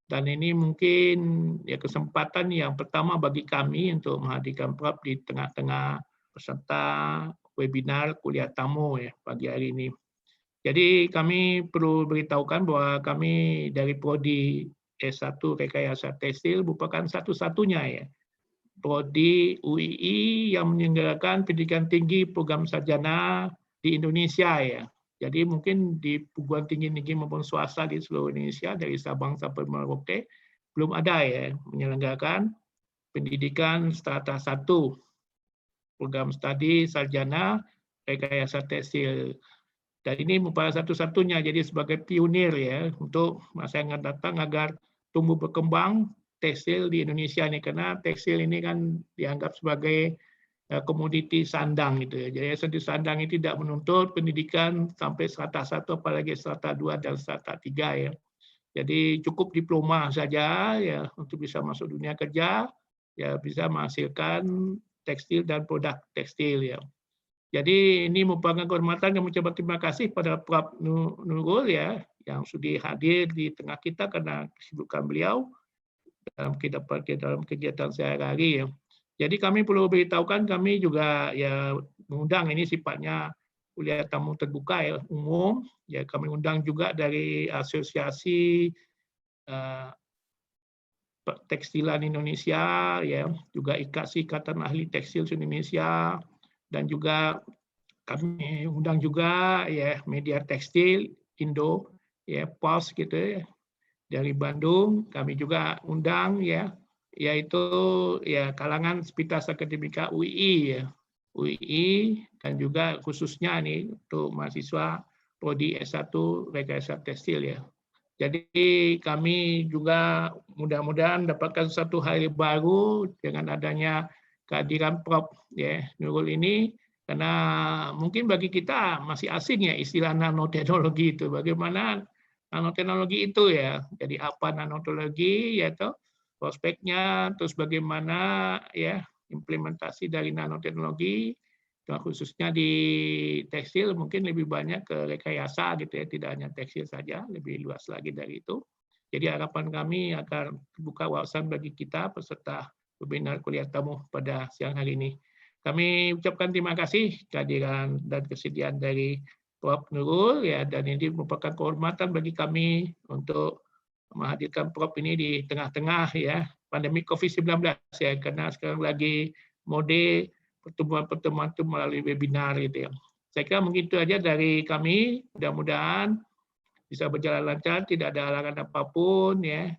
dan ini mungkin ya kesempatan yang pertama bagi kami untuk menghadirkan Prof di tengah-tengah peserta webinar kuliah tamu ya pagi hari ini. Jadi kami perlu beritahukan bahwa kami dari Prodi S1 Rekayasa Tekstil merupakan satu-satunya ya Prodi UII yang menyelenggarakan pendidikan tinggi program sarjana di Indonesia ya. Jadi mungkin di perguruan tinggi-tinggi maupun swasta di seluruh Indonesia dari Sabang sampai Merauke belum ada ya menyelenggarakan pendidikan strata 1 program studi sarjana rekayasa tekstil. Dan ini merupakan satu-satunya jadi sebagai pionir ya untuk masa yang akan datang agar tumbuh berkembang tekstil di Indonesia ini karena tekstil ini kan dianggap sebagai komoditi sandang gitu ya. Jadi S1 sandang ini tidak menuntut pendidikan sampai strata 1 apalagi strata 2 dan strata 3 ya. Jadi cukup diploma saja ya untuk bisa masuk dunia kerja ya bisa menghasilkan tekstil dan produk tekstil ya. Jadi ini merupakan kehormatan yang mengucapkan terima kasih pada Prof. Nurul ya yang sudah hadir di tengah kita karena kesibukan beliau dalam kegiatan sehari-hari ya. Jadi kami perlu beritahukan kami juga ya mengundang ini sifatnya kuliah tamu terbuka ya umum ya kami undang juga dari asosiasi tekstilan Indonesia ya juga Ikatan Ahli Tekstil Indonesia dan juga kami undang juga ya media tekstil Indo ya POS gitu ya dari Bandung kami juga undang ya yaitu ya kalangan Sivitas Akademika UII ya UII dan juga khususnya nih untuk mahasiswa prodi S1 Rekayasa Tekstil ya. Jadi kami juga mudah-mudahan dapatkan satu hal baru dengan adanya kehadiran Prof. Ya, Nurul ini karena mungkin bagi kita masih asing ya istilah nanoteknologi itu. Bagaimana nanoteknologi itu ya? Jadi apa nanoteknologi yaitu prospeknya, terus bagaimana ya implementasi dari nanoteknologi khususnya di tekstil mungkin lebih banyak ke rekayasa gitu ya, tidak hanya tekstil saja, lebih luas lagi dari itu. Jadi harapan kami akan buka wawasan bagi kita peserta webinar kuliah tamu pada siang hari ini. Kami ucapkan terima kasih kehadiran dan kesediaan dari Prof. Nurul ya dan ini merupakan kehormatan bagi kami untuk menghadirkan Prof ini di tengah-tengah ya pandemi COVID-19 ya karena sekarang lagi mode pertemuan-pertemuan itu melalui webinar gitu ya. Saya kira mungkin itu aja dari kami. Mudah-mudahan bisa berjalan lancar, tidak ada halangan apapun ya.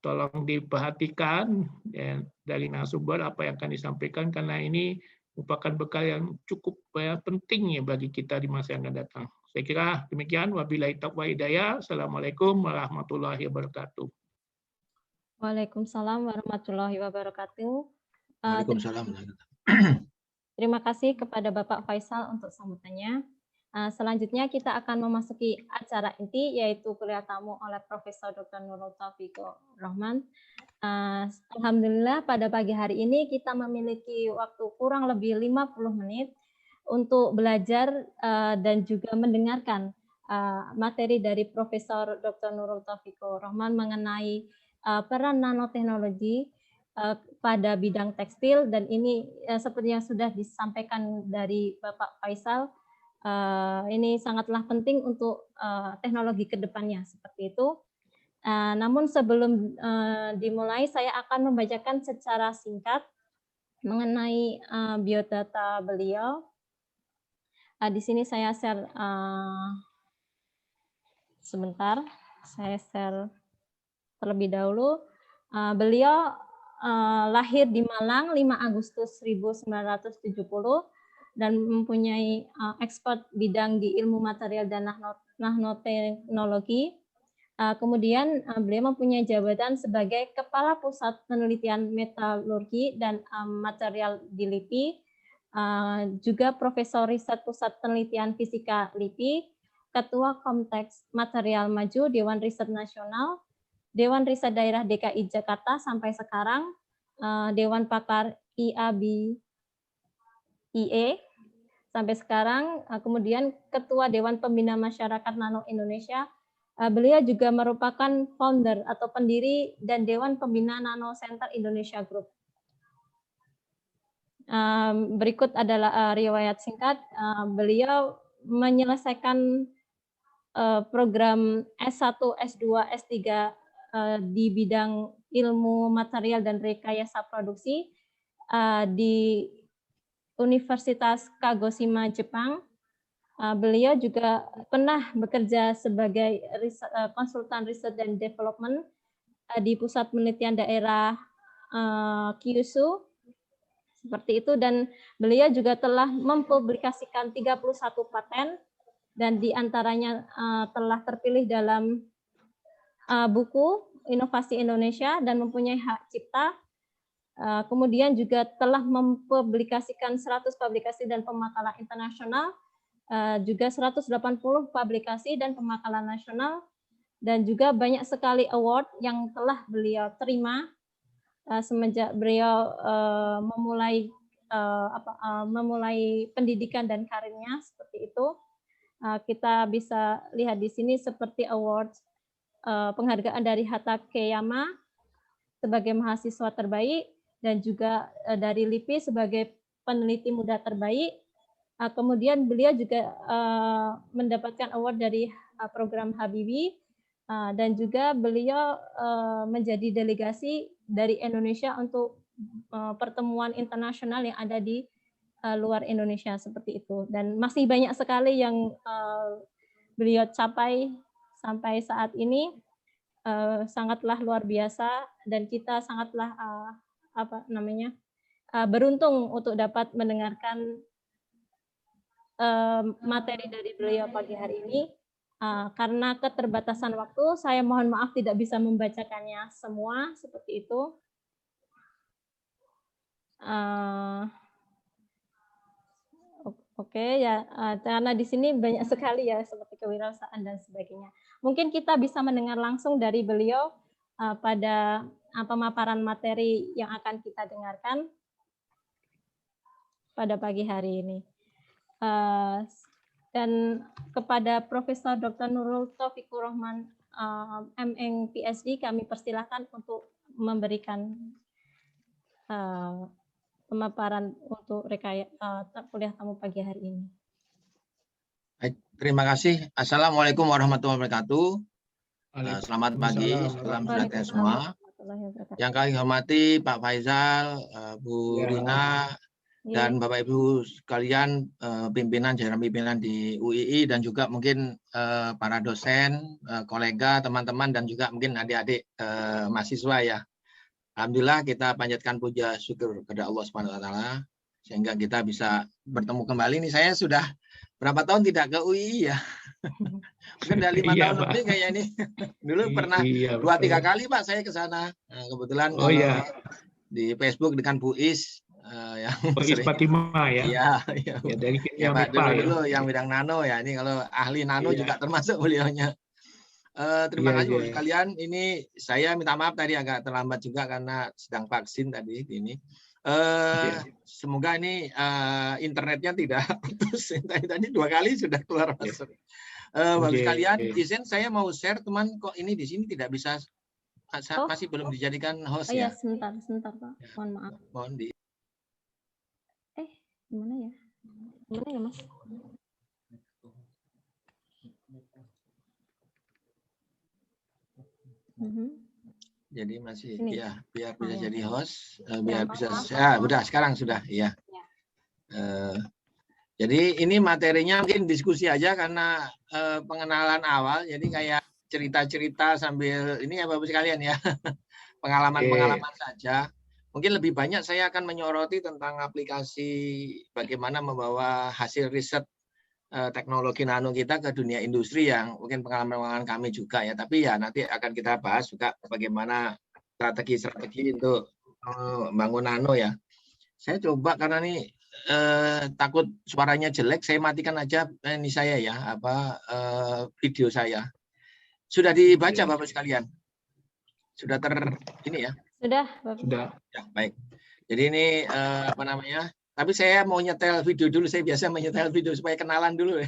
Tolong diperhatikan ya, dari narasumber apa yang akan disampaikan karena ini merupakan bekal yang cukup ya, penting ya bagi kita di masa yang akan datang. Saya kira demikian. Wabillahi taufiq wal hidayah. Assalamualaikum warahmatullahi wabarakatuh. Waalaikumsalam warahmatullahi wabarakatuh. Waalaikumsalam. Terima kasih kepada Bapak Faisal untuk sambutannya. Selanjutnya kita akan memasuki acara inti yaitu kuliah tamu oleh Profesor Dr. Nurul Taufikur Rahman. Alhamdulillah pada pagi hari ini kita memiliki waktu kurang lebih 50 menit untuk belajar dan juga mendengarkan materi dari Profesor Dr. Nurul Taufikur Rahman mengenai peran nanoteknologi pada bidang tekstil dan ini seperti yang sudah disampaikan dari Bapak Faisal ini sangatlah penting untuk teknologi ke depannya seperti itu. Namun sebelum dimulai saya akan membacakan secara singkat mengenai biodata beliau. Di sini saya share sebentar, saya share terlebih dahulu. Beliau lahir di Malang 5 Agustus 1970 dan mempunyai ekspert bidang di ilmu material dan nanoteknologi. Kemudian beliau mempunyai jabatan sebagai Kepala Pusat Penelitian Metalurgi dan Material di LIPI, juga Profesor Riset Pusat Penelitian Fisika LIPI, Ketua Komteks Material Maju Dewan Riset Nasional, Dewan Riset Daerah DKI Jakarta sampai sekarang, Dewan Pakar IABIE sampai sekarang, kemudian Ketua Dewan Pembina Masyarakat Nano Indonesia Beliau juga merupakan founder atau pendiri dan Dewan Pembina Nano Center Indonesia Group. Berikut adalah riwayat singkat. Beliau menyelesaikan program S1, S2, S3 di bidang ilmu material dan rekayasa produksi di Universitas Kagoshima, Jepang. Beliau juga pernah bekerja sebagai konsultan riset dan development di Pusat Penelitian Daerah Kyushu, seperti itu, dan beliau juga telah mempublikasikan 31 paten dan diantaranya telah terpilih dalam buku Inovasi Indonesia dan mempunyai hak cipta. Kemudian juga telah mempublikasikan 100 publikasi dan pemakalan internasional, juga 180 publikasi dan pemakalan nasional, dan juga banyak sekali award yang telah beliau terima semenjak beliau memulai pendidikan dan karirnya, seperti itu. Kita bisa lihat di sini seperti award penghargaan dari Hata Keyama sebagai mahasiswa terbaik, dan juga dari LIPI sebagai peneliti muda terbaik. Kemudian beliau juga mendapatkan award dari program Habibie, dan juga beliau menjadi delegasi dari Indonesia untuk pertemuan internasional yang ada di luar Indonesia, seperti itu. Dan masih banyak sekali yang beliau capai sampai saat ini, sangatlah luar biasa, dan kita sangatlah beruntung untuk dapat mendengarkan materi dari beliau pagi hari ini. Karena keterbatasan waktu, saya mohon maaf tidak bisa membacakannya semua, seperti itu. Oke, ya, karena di sini banyak sekali ya, seperti kewirausahaan dan sebagainya. Mungkin kita bisa mendengar langsung dari beliau pada pemaparan materi yang akan kita dengarkan pada pagi hari ini. Dan kepada Profesor Dr. Nurul Taufikur Rahman, MN PhD, kami persilahkan untuk memberikan pemaparan untuk kuliah tamu pagi hari ini. Baik, terima kasih. Assalamualaikum warahmatullahi wabarakatuh. Selamat pagi, salam sejahtera semua. Yang kami hormati Pak Faisal, Bu Rina, dan Bapak Ibu sekalian, pimpinan, jajaran pimpinan di UII, dan juga mungkin para dosen, kolega, teman-teman, dan juga mungkin adik-adik mahasiswa ya. Alhamdulillah kita panjatkan puja syukur kepada Allah SWT sehingga kita bisa bertemu kembali. Ini saya sudah berapa tahun tidak ke UII ya. Mungkin udah 5 tahun lebih kayak ini. Dulu pernah 2-3 kali Pak saya ke sana. Nah, kebetulan di Facebook dengan Bu Is yang Is Fatimah ya. Iya, ya Pak dulu yang bidang nano ya. Ini kalau ahli nano juga termasuk beliaunya. Terima kasih buat kalian. Ini saya minta maaf tadi agak terlambat juga karena sedang vaksin tadi ini. Semoga ini internetnya tidak putus. Tadi 2 kali sudah keluar masuk. Bapak sekalian, izin saya mau share, teman kok ini di sini tidak bisa, masih belum dijadikan host ya. Iya, sebentar Pak. Mohon maaf. Mohon di. Gimana ya? Gimana ya Mas? Jadi masih ini. Ya biar bisa jadi host, biar bisa udah sekarang sudah ya. Jadi ini materinya mungkin diskusi aja karena pengenalan awal, jadi kayak cerita-cerita sambil ini ya Bapak sekalian ya, pengalaman-pengalaman saja. Mungkin lebih banyak saya akan menyoroti tentang aplikasi bagaimana membawa hasil riset teknologi nano kita ke dunia industri yang mungkin pengalaman kami juga ya. Tapi ya nanti akan kita bahas juga bagaimana strategi-strategi untuk membangun nano ya. Saya coba karena ini takut suaranya jelek, saya matikan aja ini saya ya, video saya. Sudah dibaca Bapak sekalian? Sudah ini ya? Sudah. Ya, baik. Jadi ini apa namanya? Tapi saya mau nyetel video dulu. Saya biasa menyetel video supaya kenalan dulu.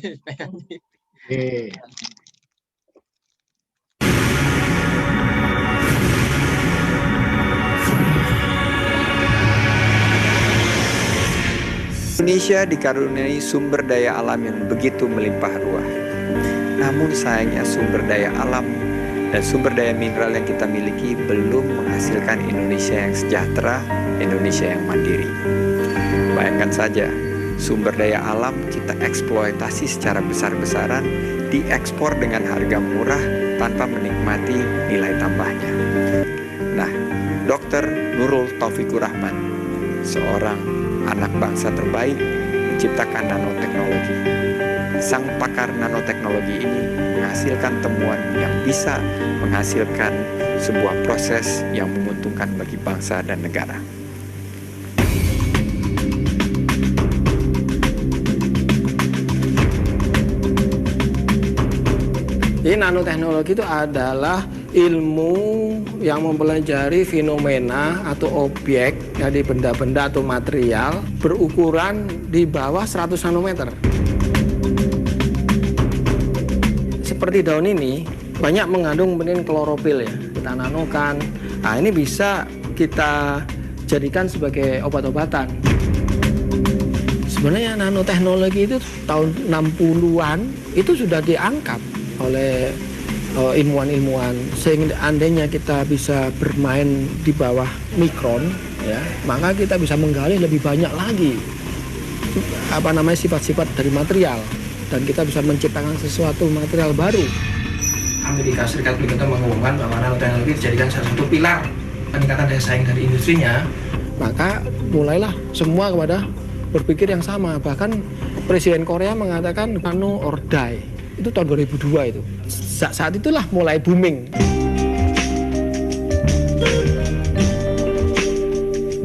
Indonesia dikaruniai sumber daya alam yang begitu melimpah ruah. Namun sayangnya sumber daya alam dan sumber daya mineral yang kita miliki belum menghasilkan Indonesia yang sejahtera, Indonesia yang mandiri. Bayangkan saja, sumber daya alam kita eksploitasi secara besar-besaran, diekspor dengan harga murah tanpa menikmati nilai tambahnya. Nah, Dr. Nurul Taufikur Rahman, seorang anak bangsa terbaik, menciptakan nanoteknologi. Sang pakar nanoteknologi ini menghasilkan temuan yang bisa menghasilkan sebuah proses yang menguntungkan bagi bangsa dan negara. Jadi nanoteknologi itu adalah ilmu yang mempelajari fenomena atau objek dari benda-benda atau material berukuran di bawah 100 nanometer. Seperti daun ini banyak mengandung benih klorofil ya, kita nanokan. Nah, ini bisa kita jadikan sebagai obat-obatan. Sebenarnya nanoteknologi itu tahun 60-an itu sudah diangkat oleh ilmuwan-ilmuwan, sehingga andainya kita bisa bermain di bawah mikron ya, maka kita bisa menggali lebih banyak lagi sifat-sifat dari material, dan kita bisa menciptakan sesuatu material baru. Amerika Serikat begitu mengumumkan bahwa nanoteknologi dijadikan salah satu pilar peningkatan daya saing dari industrinya, maka mulailah semua kepada berpikir yang sama. Bahkan Presiden Korea mengatakan nano or die. Itu tahun 2002 itu. Saat itulah mulai booming.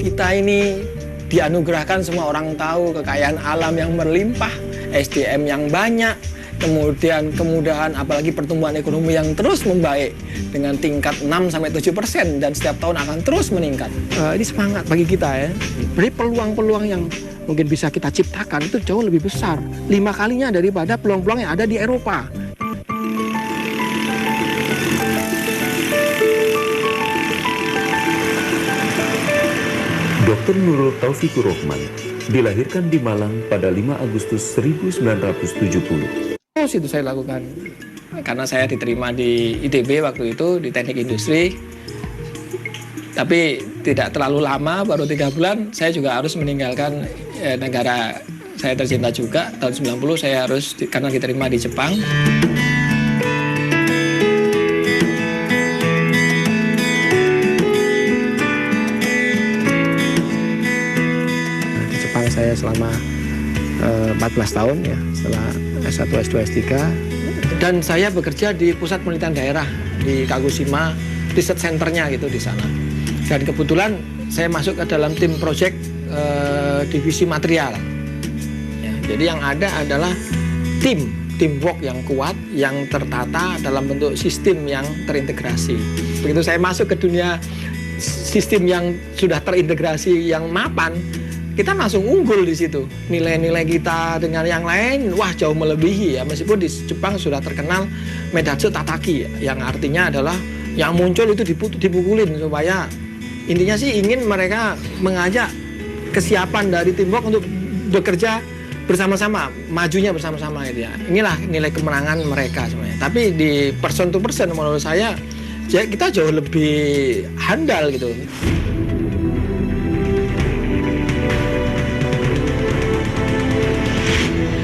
Kita ini dianugerahkan, semua orang tahu kekayaan alam yang berlimpah, SDM yang banyak, kemudian kemudahan apalagi pertumbuhan ekonomi yang terus membaik dengan tingkat 6-7% dan setiap tahun akan terus meningkat. Ini semangat bagi kita ya. Jadi peluang-peluang yang mungkin bisa kita ciptakan itu jauh lebih besar, 5 kalinya daripada peluang-peluang yang ada di Eropa. Dr. Nurul Taufikur Rahman dilahirkan di Malang pada 5 Agustus 1970. Terus itu saya lakukan, karena saya diterima di ITB waktu itu, di teknik industri. Tapi tidak terlalu lama, baru 3 bulan, saya juga harus meninggalkan negara saya tercinta juga. Tahun 90 saya harus, karena diterima di Jepang. Di Jepang saya selama 14 tahun ya, setelah S1, S2, S3. Dan saya bekerja di pusat penelitian daerah di Kagoshima, research centernya gitu di sana. Dan kebetulan saya masuk ke dalam tim project divisi material. Ya, jadi yang ada adalah teamwork yang kuat, yang tertata dalam bentuk sistem yang terintegrasi. Begitu saya masuk ke dunia sistem yang sudah terintegrasi, yang mapan, kita langsung unggul di situ. Nilai-nilai kita dengan yang lain, wah jauh melebihi ya. Meskipun di Jepang sudah terkenal Medatsu Tataki, yang artinya adalah yang muncul itu dipukulin supaya intinya sih ingin mereka mengajak kesiapan dari teamwork untuk bekerja bersama-sama, majunya bersama-sama gitu ya. Inilah nilai kemenangan mereka sebenarnya. Tapi di person to person menurut saya kita jauh lebih handal gitu.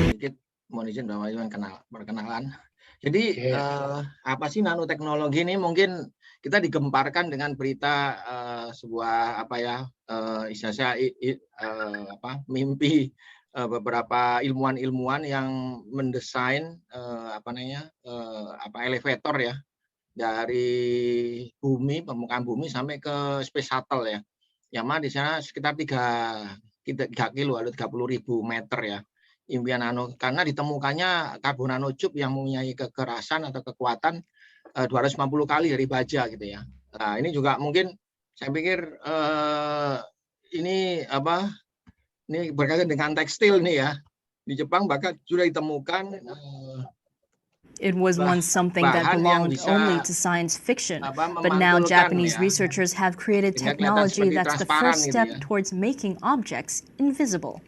Sedikit mohon izin Bapak Iwan perkenalan. Jadi apa sih nanoteknologi ini? Mungkin kita digemparkan dengan berita sebuah mimpi beberapa ilmuwan-ilmuwan yang mendesain elevator ya, dari bumi, permukaan bumi sampai ke space shuttle ya. Yang mana di sana sekitar 3 kilo atau 30.000 meter ya. Impian nano, karena ditemukannya karbon nanotube yang mempunyai kekerasan atau kekuatan 250 kali dari baja gitu ya. Nah, ini juga mungkin saya pikir ini berkaitan dengan tekstil nih ya. Di Jepang bahkan sudah ditemukan It was once something that belonged only to science fiction, but now Japanese researchers have created technology that's the first step towards making objects invisible.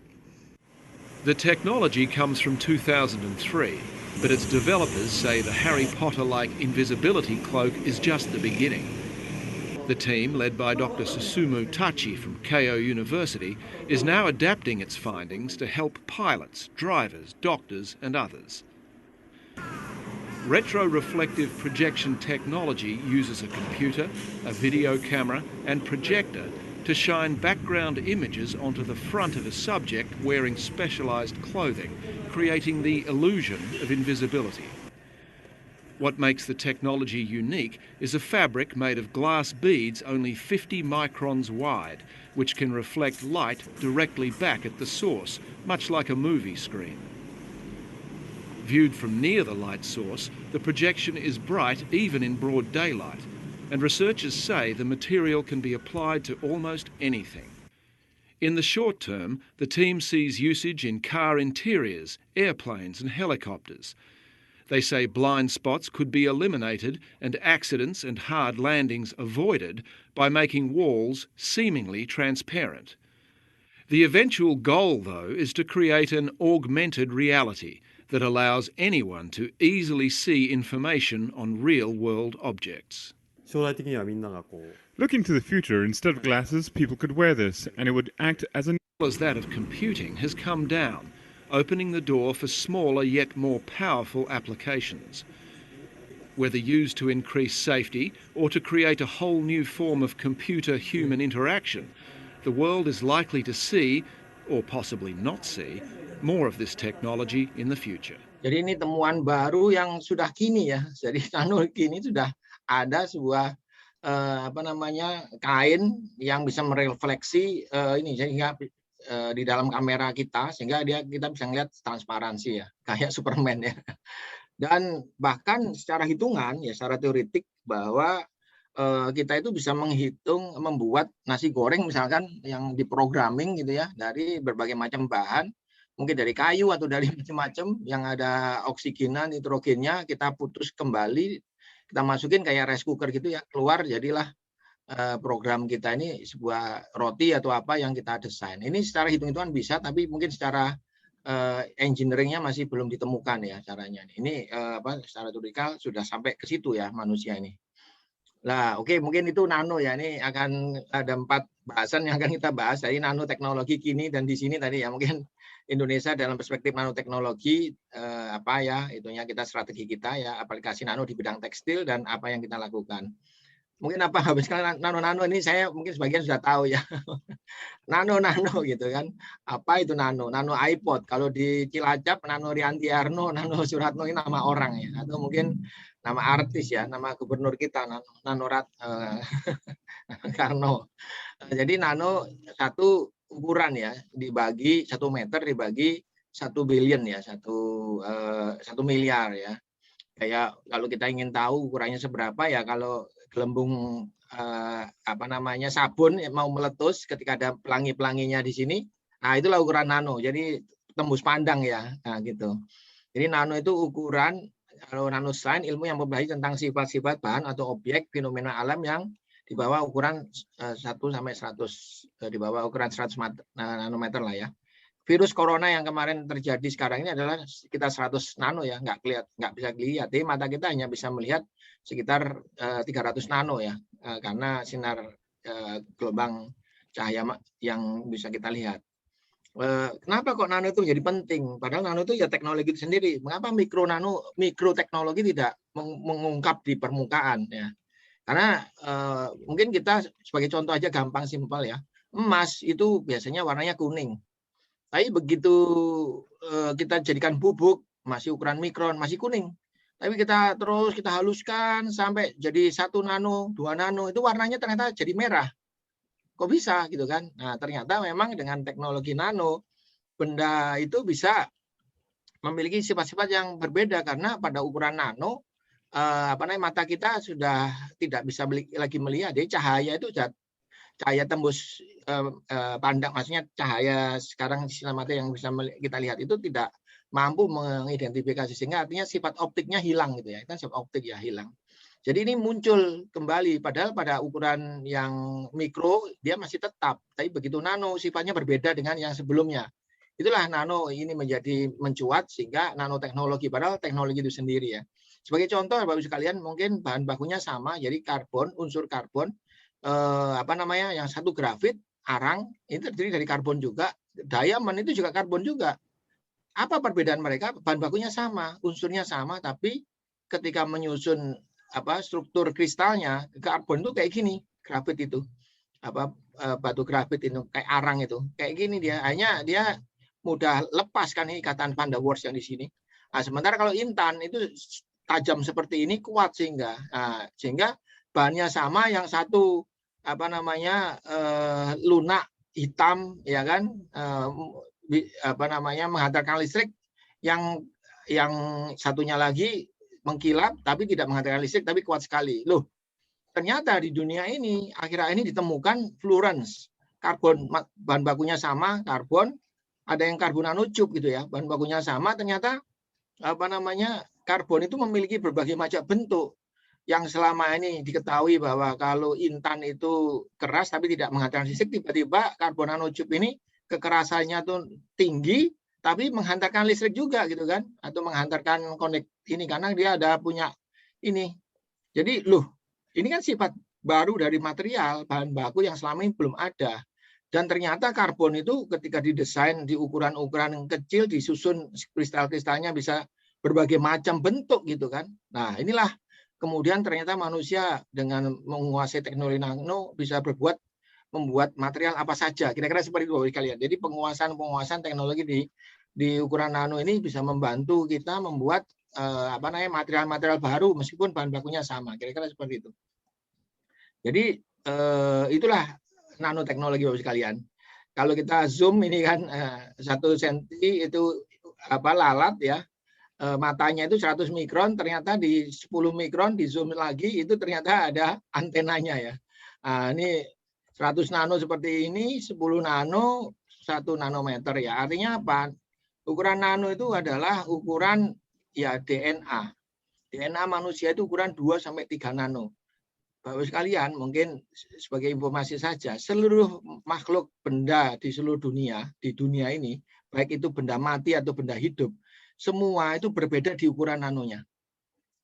The technology comes from 2003, but its developers say the Harry Potter-like invisibility cloak is just the beginning. The team, led by Dr. Susumu Tachi from Keio University, is now adapting its findings to help pilots, drivers, doctors and others. Retroreflective projection technology uses a computer, a video camera and projector to shine background images onto the front of a subject wearing specialised clothing, creating the illusion of invisibility. What makes the technology unique is a fabric made of glass beads only 50 microns wide, which can reflect light directly back at the source, much like a movie screen. Viewed from near the light source, the projection is bright even in broad daylight, and researchers say the material can be applied to almost anything. In the short term, the team sees usage in car interiors, airplanes and helicopters. They say blind spots could be eliminated and accidents and hard landings avoided by making walls seemingly transparent. The eventual goal, though, is to create an augmented reality that allows anyone to easily see information on real-world objects. Looking to the future, instead of glasses, people could wear this, and it would act as a... As that of computing has come down, opening the door for smaller yet more powerful applications. Whether used to increase safety or to create a whole new form of computer-human interaction, the world is likely to see, or possibly not see, more of this technology in the future. Jadi ini temuan baru yang sudah kini ya. Jadi nano kini sudah ada sebuah kain yang bisa merefleksi ini sehingga di dalam kamera kita sehingga kita bisa melihat transparansi ya, kayak Superman ya. Dan bahkan secara hitungan ya, secara teoretik bahwa kita itu bisa menghitung membuat nasi goreng misalkan yang diprogramming gitu ya dari berbagai macam bahan, mungkin dari kayu atau dari macam-macam yang ada oksigenan, nitrogennya, kita putus kembali, kita masukin kayak rice cooker gitu ya, keluar jadilah program kita ini sebuah roti atau apa yang kita desain. Ini secara hitung-hitungan bisa, tapi mungkin secara engineering-nya masih belum ditemukan ya caranya. Ini secara teoretikal sudah sampai ke situ ya manusia ini. Nah, oke, mungkin itu nano ya. Ini akan ada 4 bahasan yang akan kita bahas. Jadi nanoteknologi kini dan di sini tadi ya mungkin Indonesia dalam perspektif nanoteknologi itunya kita strategi kita ya, aplikasi nano di bidang tekstil dan apa yang kita lakukan. Mungkin habiskan nano ini saya mungkin sebagian sudah tahu ya. Nano gitu kan. Apa itu nano? Nano iPod. Kalau di Cilacap Nano Rianti Arno, Nano Suratno ini nama orang ya, atau mungkin nama artis ya, nama gubernur kita Nano Karno. Jadi nano satu ukuran ya, dibagi 1 meter dibagi 1 billion ya, 1 miliar ya. Kayak kalau kita ingin tahu ukurannya seberapa ya, kalau gelembung sabun mau meletus ketika ada pelangi-pelanginya di sini, nah itulah ukuran nano. Jadi tembus pandang ya, nah gitu. Jadi nano itu ukuran, kalau nanoscience ilmu yang membahas tentang sifat-sifat bahan atau objek fenomena alam yang di bawah ukuran 1 sampai 100, di bawah ukuran 100 nanometer lah ya. Virus corona yang kemarin terjadi sekarang ini adalah sekitar 100 nano ya, nggak bisa dilihat. Jadi mata kita hanya bisa melihat sekitar 300 nano ya, karena sinar gelombang cahaya yang bisa kita lihat. Kenapa kok nano itu jadi penting? Padahal nano itu ya teknologi itu sendiri. Mengapa mikroteknologi tidak mengungkap di permukaan ya? Karena mungkin kita sebagai contoh aja gampang simpel ya. Emas itu biasanya warnanya kuning. Tapi begitu kita jadikan bubuk, masih ukuran mikron, masih kuning. Tapi kita haluskan sampai jadi 1 nano, 2 nano, itu warnanya ternyata jadi merah. Kok bisa gitu kan? Nah, ternyata memang dengan teknologi nano, benda itu bisa memiliki sifat-sifat yang berbeda karena pada ukuran nano, mata kita sudah tidak bisa lagi melihat. Jadi cahaya itu cahaya tembus pandang, maksudnya cahaya sekarang sinar mata yang bisa kita lihat itu tidak mampu mengidentifikasi, sehingga artinya sifat optiknya hilang gitu ya. Kan sifat optik ya hilang. Jadi ini muncul kembali, padahal pada ukuran yang mikro dia masih tetap, tapi begitu nano sifatnya berbeda dengan yang sebelumnya. itulah nano ini menjadi mencuat sehingga nanoteknologi, padahal teknologi itu sendiri ya. Sebagai contoh Bapak Ibu sekalian, mungkin bahan bakunya sama, jadi karbon, unsur karbon, yang satu grafit, arang, itu terdiri dari karbon juga, diamond itu juga karbon juga. Apa perbedaan mereka? Bahan bakunya sama, unsurnya sama, tapi ketika menyusun struktur kristalnya, karbon itu kayak gini, grafit itu, batu grafit itu kayak arang itu, kayak gini dia, hanya dia mudah lepas kan ikatan Van der Waals yang di sini. Nah, sementara kalau intan itu tajam seperti ini, kuat sehingga bahannya sama, yang satu lunak hitam ya kan, menghantarkan listrik, yang satunya lagi mengkilap tapi tidak menghantarkan listrik tapi kuat sekali. Loh, ternyata di dunia ini akhir-akhir ini ditemukan fluorens, karbon, bahan bakunya sama, karbon, ada yang karbon nanotube gitu ya, bahan bakunya sama, ternyata karbon itu memiliki berbagai macam bentuk. Yang selama ini diketahui bahwa kalau intan itu keras tapi tidak menghantarkan listrik, tiba-tiba karbon nanotube ini kekerasannya tuh tinggi tapi menghantarkan listrik juga gitu kan, atau menghantarkan konek ini karena dia ada punya ini. Jadi loh, ini kan sifat baru dari material bahan baku yang selama ini belum ada. Dan ternyata karbon itu ketika didesain di ukuran-ukuran kecil, disusun kristal-kristalnya bisa berbagai macam bentuk gitu kan. Nah, inilah kemudian ternyata manusia dengan menguasai teknologi nano bisa membuat material apa saja. Kira-kira seperti itu kalian. Jadi penguasaan teknologi di ukuran nano ini bisa membantu kita membuat material-material baru meskipun bahan bakunya sama. Kira-kira seperti itu. Jadi itulah nanoteknologi Bapak sekalian. Kalau kita zoom ini kan 1 senti itu lalat ya. Matanya itu 100 mikron, ternyata di 10 mikron di zoom lagi itu ternyata ada antenanya ya. Nah, ini 100 nano seperti ini, 10 nano, 1 nanometer ya. Artinya apa? Ukuran nano itu adalah ukuran ya DNA. DNA manusia itu ukuran 2 sampai 3 nano. Bapak sekalian, mungkin sebagai informasi saja, seluruh makhluk benda di seluruh dunia, di dunia ini, baik itu benda mati atau benda hidup, semua itu berbeda di ukuran nanonya.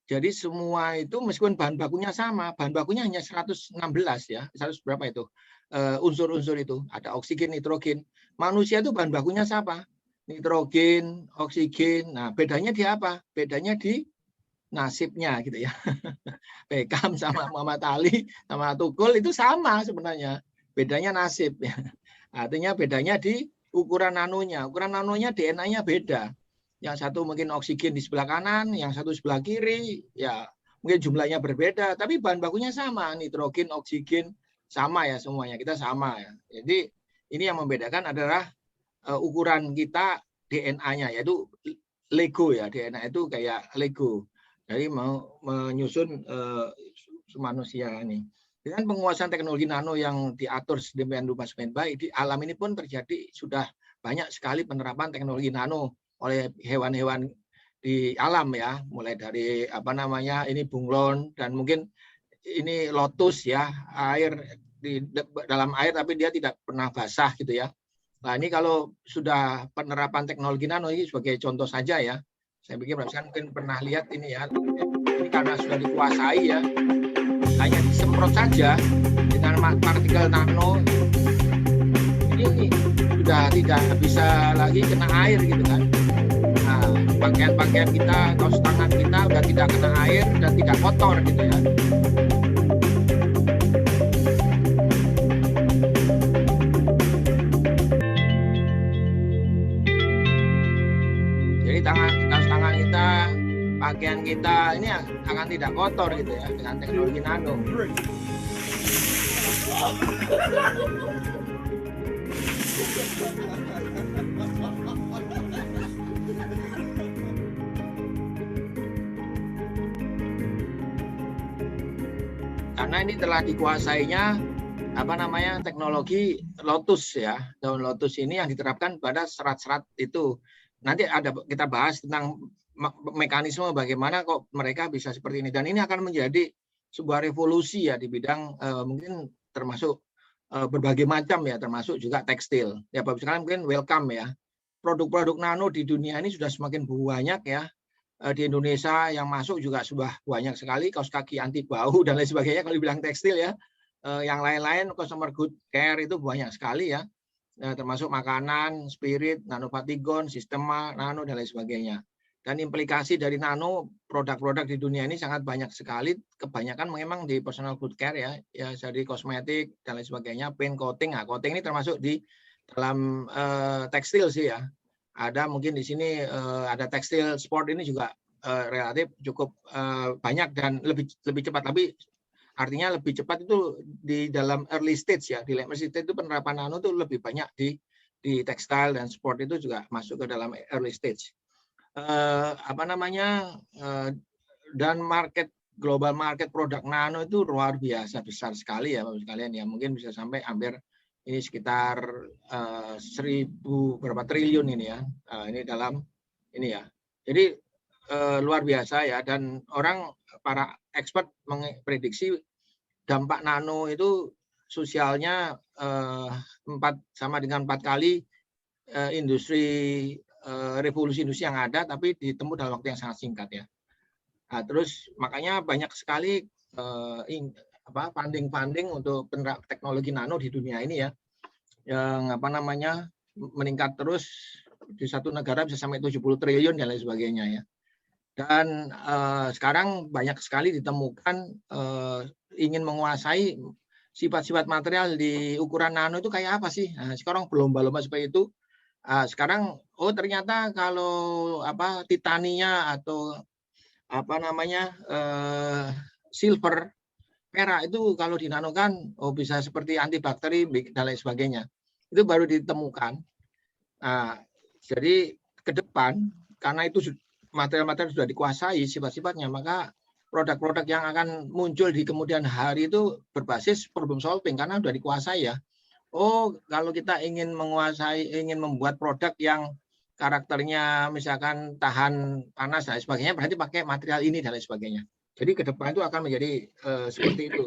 Jadi semua itu meskipun bahan bakunya sama, bahan bakunya hanya 116 ya, 100 berapa itu unsur-unsur itu, ada oksigen, nitrogen. Manusia itu bahan bakunya siapa? Nitrogen, oksigen. Nah, bedanya di apa? Bedanya di nasibnya gitu ya. Beckham sama Muhammad Ali sama Tukul itu sama sebenarnya. Bedanya nasib ya. Artinya bedanya di ukuran nanonya. Ukuran nanonya DNA-nya beda. Yang satu mungkin oksigen di sebelah kanan, yang satu sebelah kiri, ya mungkin jumlahnya berbeda, tapi bahan bakunya sama, nitrogen, oksigen sama ya semuanya, kita sama ya. Jadi ini yang membedakan adalah ukuran kita DNA-nya, yaitu Lego ya, DNA itu kayak Lego. Jadi mau menyusun manusia ini. Dengan penguasaan teknologi nano yang diatur sedemikian rupa sedemikian baik, di alam ini pun terjadi sudah banyak sekali penerapan teknologi nano oleh hewan-hewan di alam ya, mulai dari ini bunglon dan mungkin ini lotus ya, air di dalam air tapi dia tidak pernah basah gitu ya. Nah, ini kalau sudah penerapan teknologi nano ini sebagai contoh saja ya. Saya pikir mungkin pernah lihat ini ya, ini karena sudah dikuasai ya, hanya disemprot saja dengan partikel nano, ini sudah tidak bisa lagi kena air gitu kan. Nah, pakaian-pakaian kita, kaos tangan kita sudah tidak kena air dan tidak kotor gitu ya. Jadi kaos tangan kita, pakaian kita ini akan tidak kotor gitu ya dengan teknologi nano. Karena ini telah dikuasainya teknologi lotus ya. Daun lotus ini yang diterapkan pada serat-serat itu. Nanti kita bahas tentang mekanisme bagaimana kok mereka bisa seperti ini, dan ini akan menjadi sebuah revolusi ya di bidang mungkin termasuk berbagai macam ya, termasuk juga tekstil. Ya Bapak sekalian mungkin welcome ya. produk-produk nano di dunia ini sudah semakin banyak ya. Di Indonesia yang masuk juga sudah banyak sekali, kaos kaki anti bau dan lain sebagainya kalau dibilang tekstil ya. Yang lain-lain consumer good care itu banyak sekali ya. Termasuk makanan, spirit, nanopatigon, sistema, nano dan lain sebagainya. Dan implikasi dari nano produk-produk di dunia ini sangat banyak sekali. Kebanyakan memang di personal good care ya, jadi kosmetik dan lain sebagainya, paint coating. Nah, coating ini termasuk di dalam tekstil sih ya. Ada mungkin di sini ada tekstil sport ini juga relatif cukup banyak dan lebih cepat. Tapi artinya lebih cepat itu di dalam early stage ya. Di early stage itu penerapan nano itu lebih banyak di tekstil dan sport itu juga masuk ke dalam early stage. Dan global market produk nano itu luar biasa besar sekali ya Bapak sekalian ya. Mungkin bisa sampai hampir ini sekitar 1.000 berapa triliun ini ya. Ini dalam ini ya. Jadi luar biasa ya, dan para expert memprediksi dampak nano itu sosialnya sama dengan 4 kali industri revolusi industri yang ada, tapi ditempuh dalam waktu yang sangat singkat ya. Nah, terus makanya banyak sekali funding untuk teknologi nano di dunia ini ya, yang meningkat terus, di satu negara bisa sampai 70 triliun dan lain sebagainya ya. Dan sekarang banyak sekali ditemukan ingin menguasai sifat-sifat material di ukuran nano itu kayak apa sih? Nah, sekarang berlomba-lomba seperti itu. Sekarang ternyata kalau titania atau silver, perak itu kalau dinanokan bisa seperti antibakteri dan lain sebagainya. Itu baru ditemukan. Nah, jadi ke depan karena itu material-material sudah dikuasai sifat-sifatnya, maka produk-produk yang akan muncul di kemudian hari itu berbasis problem solving karena sudah dikuasai ya. Kalau kita ingin membuat produk yang karakternya misalkan tahan panas dan sebagainya, berarti pakai material ini dan lain sebagainya. Jadi ke depan itu akan menjadi seperti itu.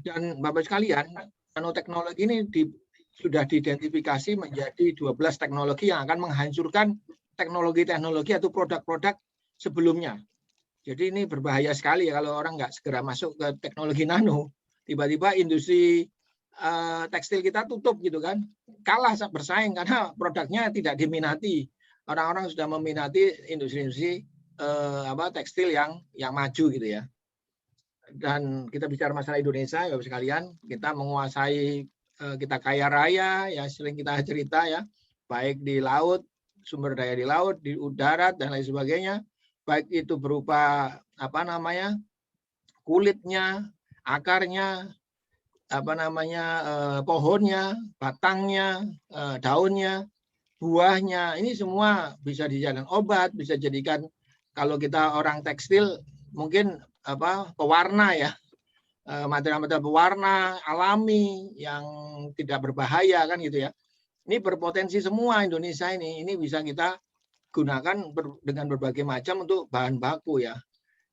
Dan Bapak sekalian, nanoteknologi ini sudah diidentifikasi menjadi 12 teknologi yang akan menghancurkan teknologi-teknologi atau produk-produk sebelumnya. Jadi ini berbahaya sekali ya kalau orang nggak segera masuk ke teknologi nano. Tiba-tiba industri tekstil kita tutup gitu kan. Kalah bersaing karena produknya tidak diminati. Orang-orang sudah meminati industri-industri tekstil yang maju gitu ya. Dan kita bicara masalah Indonesia ya Bapak sekalian, kita menguasai, kita kaya raya ya, sering kita cerita ya, baik di laut, sumber daya di laut, di udara dan lain sebagainya, baik itu berupa kulitnya, akarnya, pohonnya, batangnya, daunnya, buahnya, ini semua bisa dijadikan obat, bisa jadikan, kalau kita orang tekstil mungkin pewarna ya, material-material pewarna alami yang tidak berbahaya kan gitu ya. Ini berpotensi semua Indonesia ini bisa kita gunakan dengan berbagai macam untuk bahan baku ya.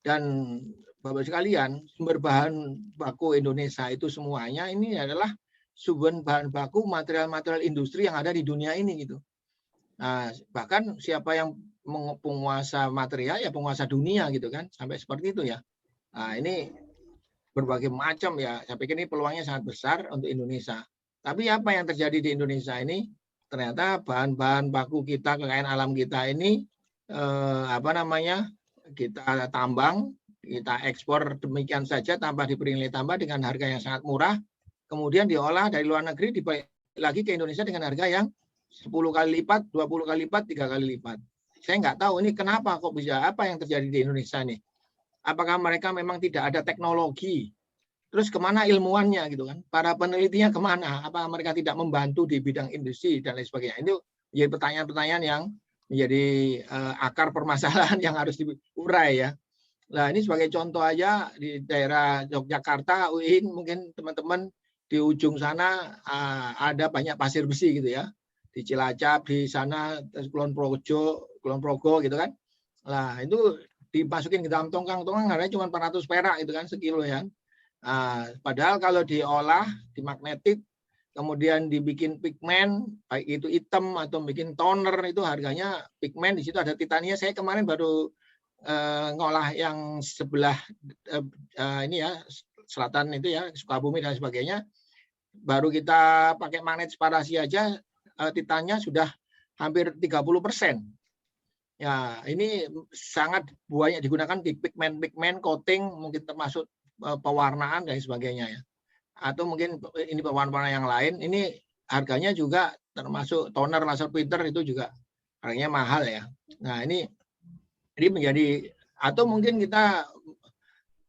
Dan Bapak sekalian, sumber bahan baku Indonesia itu semuanya ini adalah sumber bahan baku material-material industri yang ada di dunia ini gitu. Nah, bahkan siapa yang penguasa material ya penguasa dunia gitu kan, sampai seperti itu ya. Nah, ini berbagai macam ya. Saya pikir ini peluangnya sangat besar untuk Indonesia. Tapi apa yang terjadi di Indonesia ini? Ternyata bahan-bahan baku kita, kekayaan alam kita ini kita tambang, kita ekspor demikian saja tanpa diberi nilai tambah dengan harga yang sangat murah. Kemudian diolah dari luar negeri dibalik lagi ke Indonesia dengan harga yang 10 kali lipat, 20 kali lipat, 3 kali lipat. Saya nggak tahu ini kenapa kok bisa, apa yang terjadi di Indonesia nih. Apakah mereka memang tidak ada teknologi? Terus kemana ilmuwannya gitu kan? Para penelitinya kemana? Apa mereka tidak membantu di bidang industri dan lain sebagainya? Itu menjadi pertanyaan-pertanyaan yang menjadi akar permasalahan yang harus diurai ya. Nah ini sebagai contoh aja di daerah Yogyakarta, UIN mungkin teman-teman di ujung sana ada banyak pasir besi gitu ya. Di Cilacap, di sana Kulon Progo gitu kan. Nah itu dimasukin ke dalam tongkang harganya cuma 400 perak itu kan sekilo ya. Padahal kalau diolah, dimagnetik, kemudian dibikin pigmen, baik itu hitam atau bikin toner, itu harganya pigmen di situ ada titania. Saya kemarin baru ngolah yang sebelah ini ya, selatan itu ya, Sukabumi dan sebagainya. Baru kita pakai magnet separasi aja, titannya sudah hampir 30%. Ya, ini sangat banyak digunakan di pigmen coating, mungkin termasuk pewarnaan dan sebagainya ya. Atau mungkin ini pewarna yang lain, ini harganya juga termasuk toner, laser printer itu juga harganya mahal ya. Nah, ini menjadi, atau mungkin kita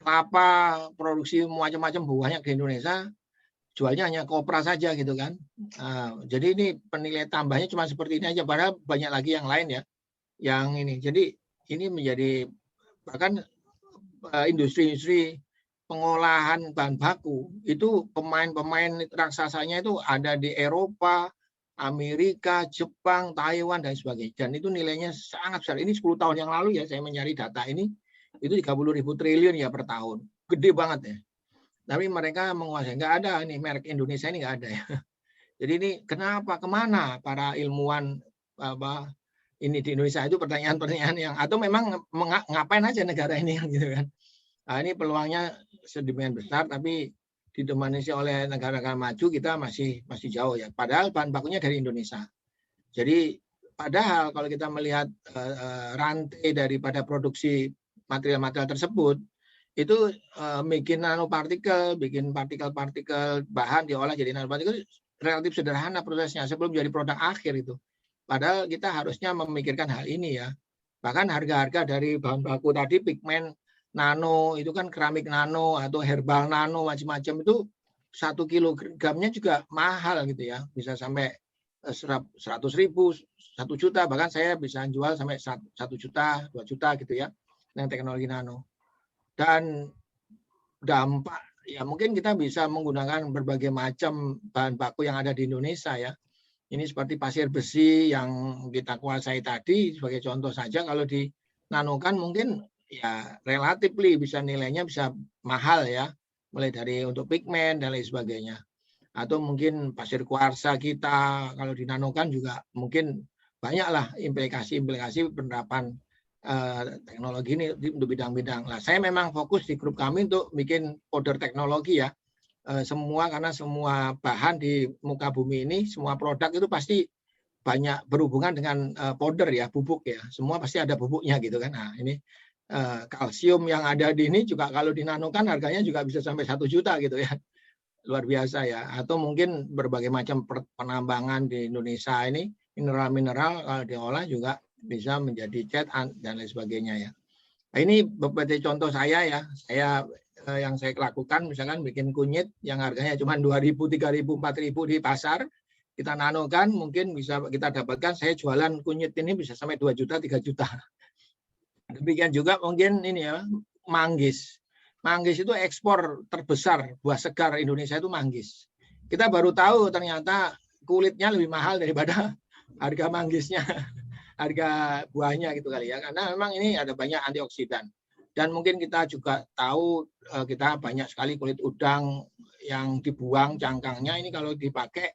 kelapa produksi macam-macam banyak di Indonesia, jualnya hanya kopra saja gitu kan. Nah, jadi ini penilaian tambahnya cuma seperti ini aja, padahal banyak lagi yang lain ya. Yang ini, jadi ini menjadi bahkan industri-industri pengolahan bahan baku itu pemain-pemain raksasanya itu ada di Eropa, Amerika, Jepang, Taiwan dan sebagainya. Dan itu nilainya sangat besar. Ini 10 tahun yang lalu ya saya mencari data ini, itu 30.000 triliun ya per tahun. Gede banget ya. Tapi mereka menguasai, nggak ada ini merek Indonesia ini nggak ada ya. Jadi ini kenapa, kemana para ilmuwan ini di Indonesia, itu pertanyaan-pertanyaan yang, atau memang ngapain aja negara ini gitu kan. Nah, ini peluangnya sedemikian besar, tapi didominasi oleh negara-negara maju kita masih jauh ya. Padahal bahan bakunya dari Indonesia. Jadi padahal kalau kita melihat rantai daripada produksi material-material tersebut, itu bikin nanopartikel, bikin partikel-partikel bahan diolah jadi nanopartikel relatif sederhana prosesnya sebelum jadi produk akhir itu. Padahal kita harusnya memikirkan hal ini ya. Bahkan harga-harga dari bahan baku tadi, pigmen nano, itu kan keramik nano atau herbal nano macam-macam, itu 1 kilogramnya juga mahal gitu ya. Bisa sampai 100.000, 1 juta, bahkan saya bisa jual sampai 1 juta, 2 juta gitu ya dengan teknologi nano. Dan dampak ya mungkin kita bisa menggunakan berbagai macam bahan baku yang ada di Indonesia ya. Ini seperti pasir besi yang kita kuasai tadi sebagai contoh saja, kalau dinanokan mungkin ya relatif bisa nilainya bisa mahal ya, mulai dari untuk pigmen dan lain sebagainya. Atau mungkin pasir kuarsa kita kalau dinanokan juga mungkin banyaklah implikasi-implikasi penerapan teknologi ini untuk bidang-bidang. Nah, saya memang fokus di grup kami untuk bikin powder teknologi ya. Karena semua bahan di muka bumi ini, semua produk itu pasti banyak berhubungan dengan powder ya, bubuk ya. Semua pasti ada bubuknya gitu kan. Nah, ini kalsium yang ada di ini juga kalau dinanokan harganya juga bisa sampai 1 juta gitu ya. Luar biasa ya. Atau mungkin berbagai macam penambangan di Indonesia ini, mineral-mineral kalau diolah juga bisa menjadi cat dan lain sebagainya ya. Nah, ini beberapa contoh saya ya. Yang saya lakukan misalkan bikin kunyit yang harganya cuma 2.000, 3.000, 4.000 di pasar, kita nanokan mungkin bisa kita dapatkan, saya jualan kunyit ini bisa sampai 2 juta, 3 juta. Demikian juga mungkin ini ya, manggis. Manggis itu ekspor terbesar buah segar Indonesia itu manggis. Kita baru tahu ternyata kulitnya lebih mahal daripada harga manggisnya, harga buahnya gitu kali ya. Karena memang ini ada banyak antioksidan. Dan mungkin kita juga tahu kita banyak sekali kulit udang yang dibuang cangkangnya, ini kalau dipakai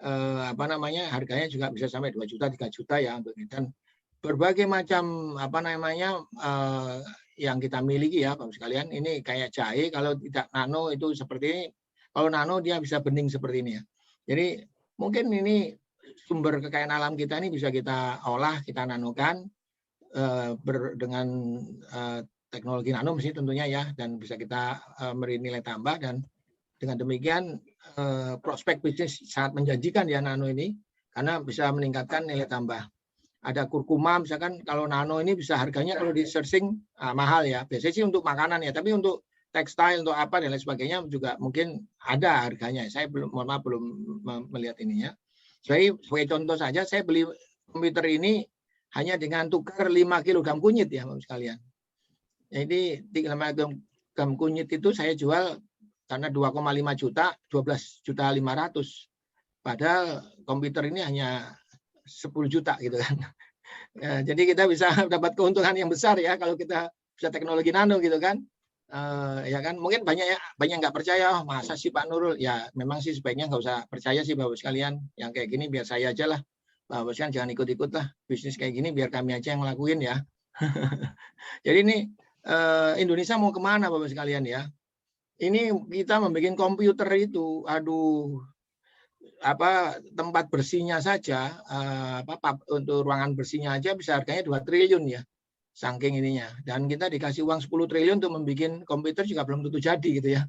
harganya juga bisa sampai 2 juta, 3 juta ya untuk ini. Dan berbagai macam yang kita miliki ya Bapak sekalian, ini kayak jahe kalau tidak nano itu seperti ini, kalau nano dia bisa bening seperti ini ya. Jadi mungkin ini sumber kekayaan alam kita ini bisa kita olah, kita nanokan dengan teknologi nano mesti tentunya ya, dan bisa kita beri nilai tambah, dan dengan demikian prospek bisnis sangat menjanjikan ya nano ini karena bisa meningkatkan nilai tambah. Ada kurkuma misalkan, kalau nano ini bisa harganya kalau di searching mahal ya, biasanya sih untuk makanan ya, tapi untuk tekstil, untuk apa dan lain sebagainya juga mungkin ada harganya. Saya belum melihat ininya. Jadi sebagai contoh saja, saya beli komputer ini hanya dengan tukar 5 kg kunyit ya Bapak sekalian. Jadi 3 kg kunyit itu saya jual karena 2,5 juta, 12.500.000. Padahal komputer ini hanya 10 juta gitu kan. Ya, jadi kita bisa dapat keuntungan yang besar ya kalau kita bisa teknologi nano gitu kan. Ya kan, mungkin banyak nggak percaya, masa sih Pak Nurul? Ya memang sih sebaiknya nggak usah percaya sih Bapak sekalian. Yang kayak gini biar saya aja lah. Bapak sekalian jangan ikut-ikut lah. Bisnis kayak gini biar kami aja yang ngelakuin ya. Jadi ini Indonesia mau kemana Bapak sekalian ya? Ini kita membuat komputer itu, aduh, tempat bersihnya saja, untuk ruangan bersihnya aja bisa harganya 2 triliun ya. Saking ininya, dan kita dikasih uang 10 triliun untuk membuat komputer juga belum tentu jadi gitu ya.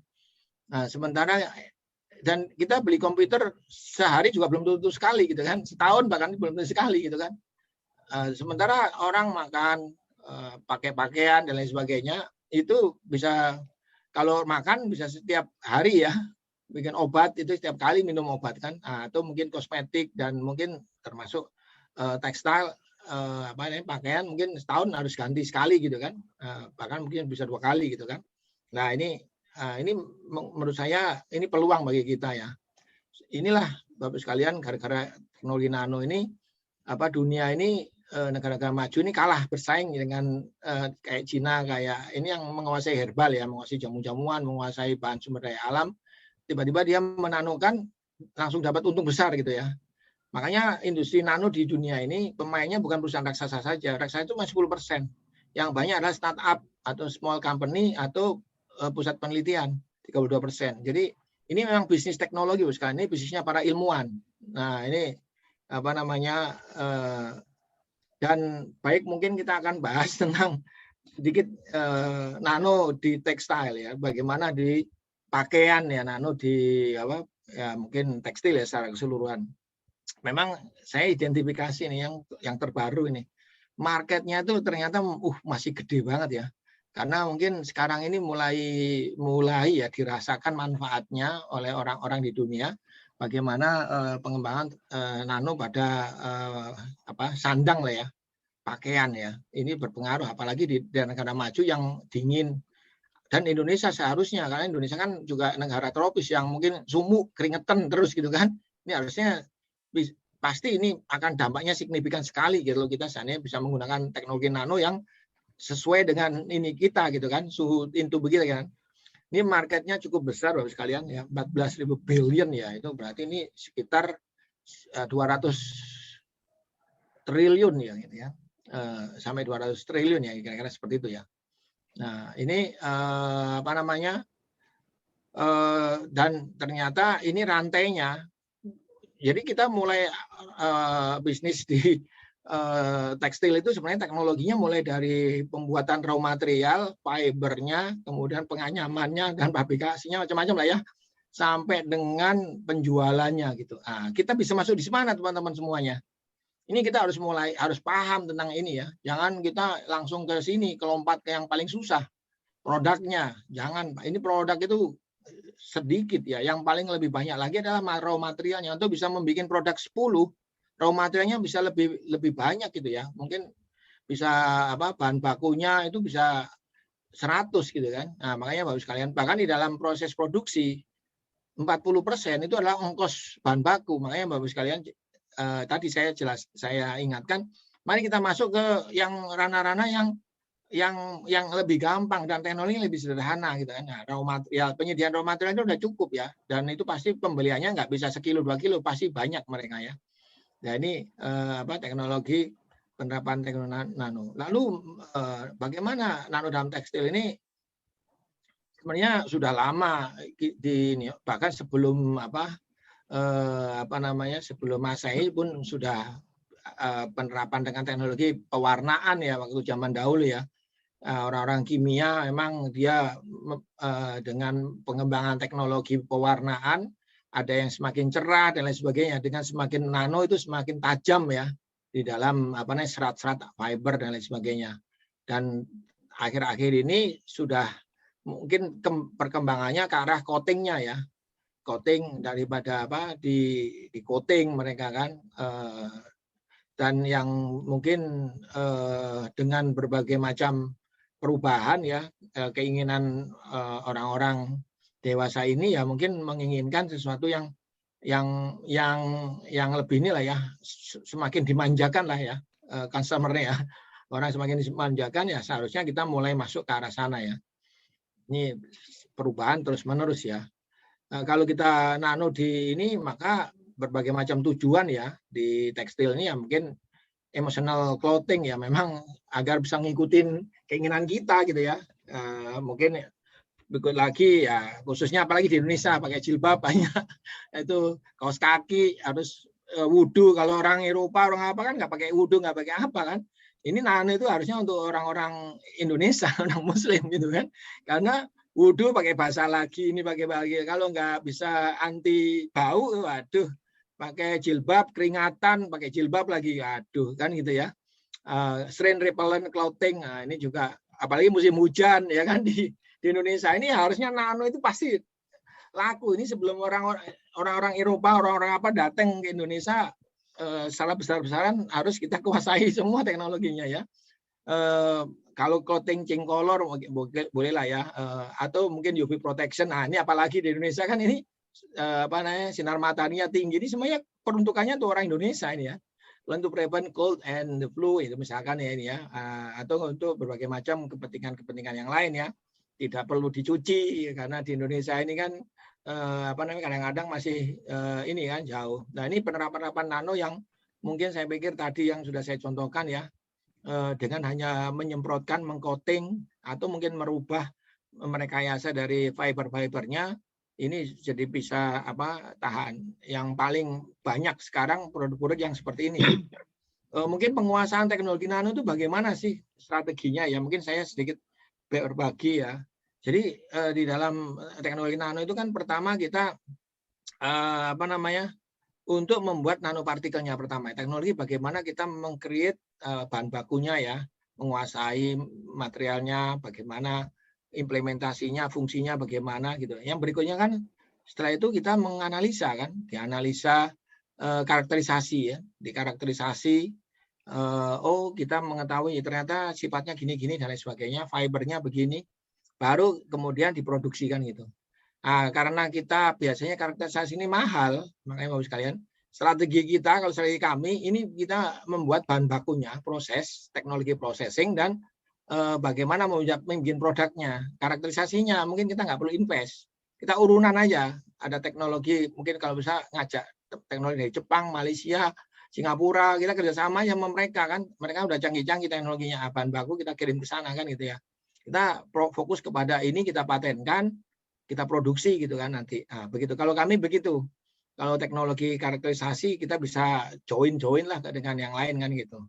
Nah, sementara dan kita beli komputer sehari juga belum tentu sekali gitu kan, setahun bahkan belum tentu sekali gitu kan. Sementara orang makan, pakai pakaian dan lain sebagainya itu bisa, kalau makan bisa setiap hari ya, bikin obat itu setiap kali minum obat kan, atau mungkin kosmetik dan mungkin termasuk tekstil. Pakaian mungkin setahun harus ganti sekali gitu kan, bahkan mungkin bisa 2 kali gitu kan. Nah ini menurut saya ini peluang bagi kita ya. Inilah Bapak sekalian, gara-gara teknologi nano ini dunia ini, negara-negara maju ini kalah bersaing dengan kayak Cina, kayak ini yang menguasai herbal ya, menguasai jamu-jamuan, menguasai bahan sumber daya alam, tiba-tiba dia menanokan langsung dapat untung besar gitu ya. Makanya industri nano di dunia ini pemainnya bukan perusahaan raksasa saja. Raksasa itu cuma 10%. Yang banyak adalah startup atau small company atau pusat penelitian 32%. Jadi ini memang bisnis teknologi sekarang, ini bisnisnya para ilmuwan. Nah ini dan baik mungkin kita akan bahas tentang sedikit nano di tekstil ya, bagaimana di pakaian ya, nano di mungkin tekstil ya secara keseluruhan. Memang saya identifikasi nih yang terbaru ini, marketnya itu ternyata masih gede banget ya, karena mungkin sekarang ini mulai ya dirasakan manfaatnya oleh orang-orang di dunia, bagaimana pengembangan nano pada sandang lah ya, pakaian ya, ini berpengaruh apalagi di negara maju yang dingin. Dan Indonesia seharusnya, karena Indonesia kan juga negara tropis yang mungkin sumuk, keringetan terus gitu kan, ini harusnya pasti ini akan dampaknya signifikan sekali gitu loh, kita seandainya bisa menggunakan teknologi nano yang sesuai dengan ini kita gitu kan, suhu itu begitu kan. Ini marketnya cukup besar Bapak sekalian ya, 14.000 billion ya, itu berarti ini sekitar 200 triliun ya gitu ya, sampai 200 triliun ya, kira-kira seperti itu ya. Nah ini dan ternyata ini rantainya. Jadi kita mulai bisnis di tekstil itu sebenarnya teknologinya mulai dari pembuatan raw material, fibernya, kemudian penganyamannya dan pabrikasinya macam-macam lah ya, sampai dengan penjualannya gitu. Nah, kita bisa masuk di mana teman-teman semuanya? Ini kita harus paham tentang ini ya. Jangan kita langsung ke sini, kelompat ke yang paling susah. Produknya, jangan. Ini produk itu sedikit ya, yang paling lebih banyak lagi adalah raw materialnya. Untuk bisa membuat produk 10, raw materialnya bisa lebih banyak gitu ya, mungkin bisa bahan bakunya itu bisa 100 gitu kan. Nah makanya Bapak sekalian, bahkan di dalam proses produksi 40% itu adalah ongkos bahan baku. Makanya Bapak sekalian, tadi saya ingatkan, mari kita masuk ke yang ranah-ranah yang lebih gampang dan teknologi lebih sederhana gitu kan. Nah, raw material, penyediaan raw material itu udah cukup ya, dan itu pasti pembeliannya nggak bisa 1 kilo 2 kilo, pasti banyak mereka ya. Nah ini teknologi, penerapan teknologi nano. Lalu bagaimana nano dalam tekstil ini? Sebenarnya sudah lama bahkan sebelum sebelum Masehi pun sudah penerapan dengan teknologi pewarnaan ya, waktu zaman dahulu ya. Orang-orang kimia memang dia dengan pengembangan teknologi pewarnaan, ada yang semakin cerah dan lain sebagainya. Dengan semakin nano itu semakin tajam ya di dalam serat-serat fiber dan lain sebagainya. Dan akhir-akhir ini sudah mungkin perkembangannya ke arah coatingnya ya, coating daripada di coating mereka kan. Dan yang mungkin dengan berbagai macam perubahan ya, keinginan orang-orang dewasa ini ya mungkin menginginkan sesuatu yang lebih inilah ya, semakin dimanjakan lah ya, customer-nya ya. Orang semakin dimanjakan ya, seharusnya kita mulai masuk ke arah sana ya. Ini perubahan terus-menerus ya. Kalau kita nano di ini, maka berbagai macam tujuan ya di tekstil ini ya, mungkin emotional clothing ya, memang agar bisa ngikutin keinginan kita gitu ya. Mungkin berikut lagi ya, khususnya apalagi di Indonesia pakai jilbab banyak, itu kaos kaki harus wudu. Kalau orang Eropa, orang apa kan nggak pakai wudu, nggak pakai apa kan. Ini nano itu harusnya untuk orang-orang Indonesia, orang Muslim gitu kan, karena wudu pakai basah lagi, ini pakai bagi. Kalau nggak bisa anti bau, waduh, pakai jilbab, keringatan, pakai jilbab lagi, aduh kan gitu ya. Strain repellent clothing, nah, ini juga apalagi musim hujan ya kan di Indonesia ini harusnya nano itu pasti laku. Ini sebelum orang-orang Eropa, orang-orang apa datang ke Indonesia, salah besar-besaran harus kita kuasai semua teknologinya ya. Kalau clothing change color boleh lah ya, atau mungkin UV protection. Nah ini apalagi di Indonesia kan ini apa namanya, sinar mataharinya tinggi, ini semuanya peruntukannya untuk orang Indonesia ini ya. Untuk prevent cold and the flu itu misalkan ya ini ya, atau untuk berbagai macam kepentingan yang lain ya. Tidak perlu dicuci karena di Indonesia ini kan apa namanya, kadang-kadang masih ini kan jauh. Nah ini penerapan nano yang mungkin saya pikir tadi yang sudah saya contohkan ya, dengan hanya menyemprotkan, mengcoating atau mungkin merubah merekayasa dari fibernya, ini jadi bisa apa, tahan. Yang paling banyak sekarang produk-produk yang seperti ini. Mungkin penguasaan teknologi nano itu bagaimana sih strateginya ya? Mungkin saya sedikit berbagi ya. Jadi di dalam teknologi nano itu kan pertama kita apa namanya, untuk membuat nanopartikelnya pertama. Teknologi bagaimana kita meng-create bahan bakunya ya, menguasai materialnya, bagaimana implementasinya, fungsinya bagaimana gitu. Yang berikutnya kan setelah itu kita menganalisa kan, dianalisa karakterisasi ya, dikarakterisasi. Oh kita mengetahui ternyata sifatnya gini-gini dan lain sebagainya, fibernya begini, baru kemudian diproduksikan gitu. Nah, karena kita biasanya karakterisasi ini mahal, makanya Bapak sekalian, strategi kita kalau strategi kami ini kita membuat bahan bakunya, proses, teknologi processing, dan bagaimana membuat produknya, karakterisasinya mungkin kita nggak perlu invest, kita urunan aja. Ada teknologi mungkin kalau bisa ngajak teknologi dari Jepang, Malaysia, Singapura, kita kerjasama sama mereka kan, mereka udah canggih-canggih teknologinya, bahan baku kita kirim ke sana kan gitu ya. Kita fokus kepada ini, kita patenkan, kita produksi gitu kan nanti. Nah, begitu. Kalau kami begitu. Kalau teknologi karakterisasi kita bisa join lah dengan yang lain kan gitu.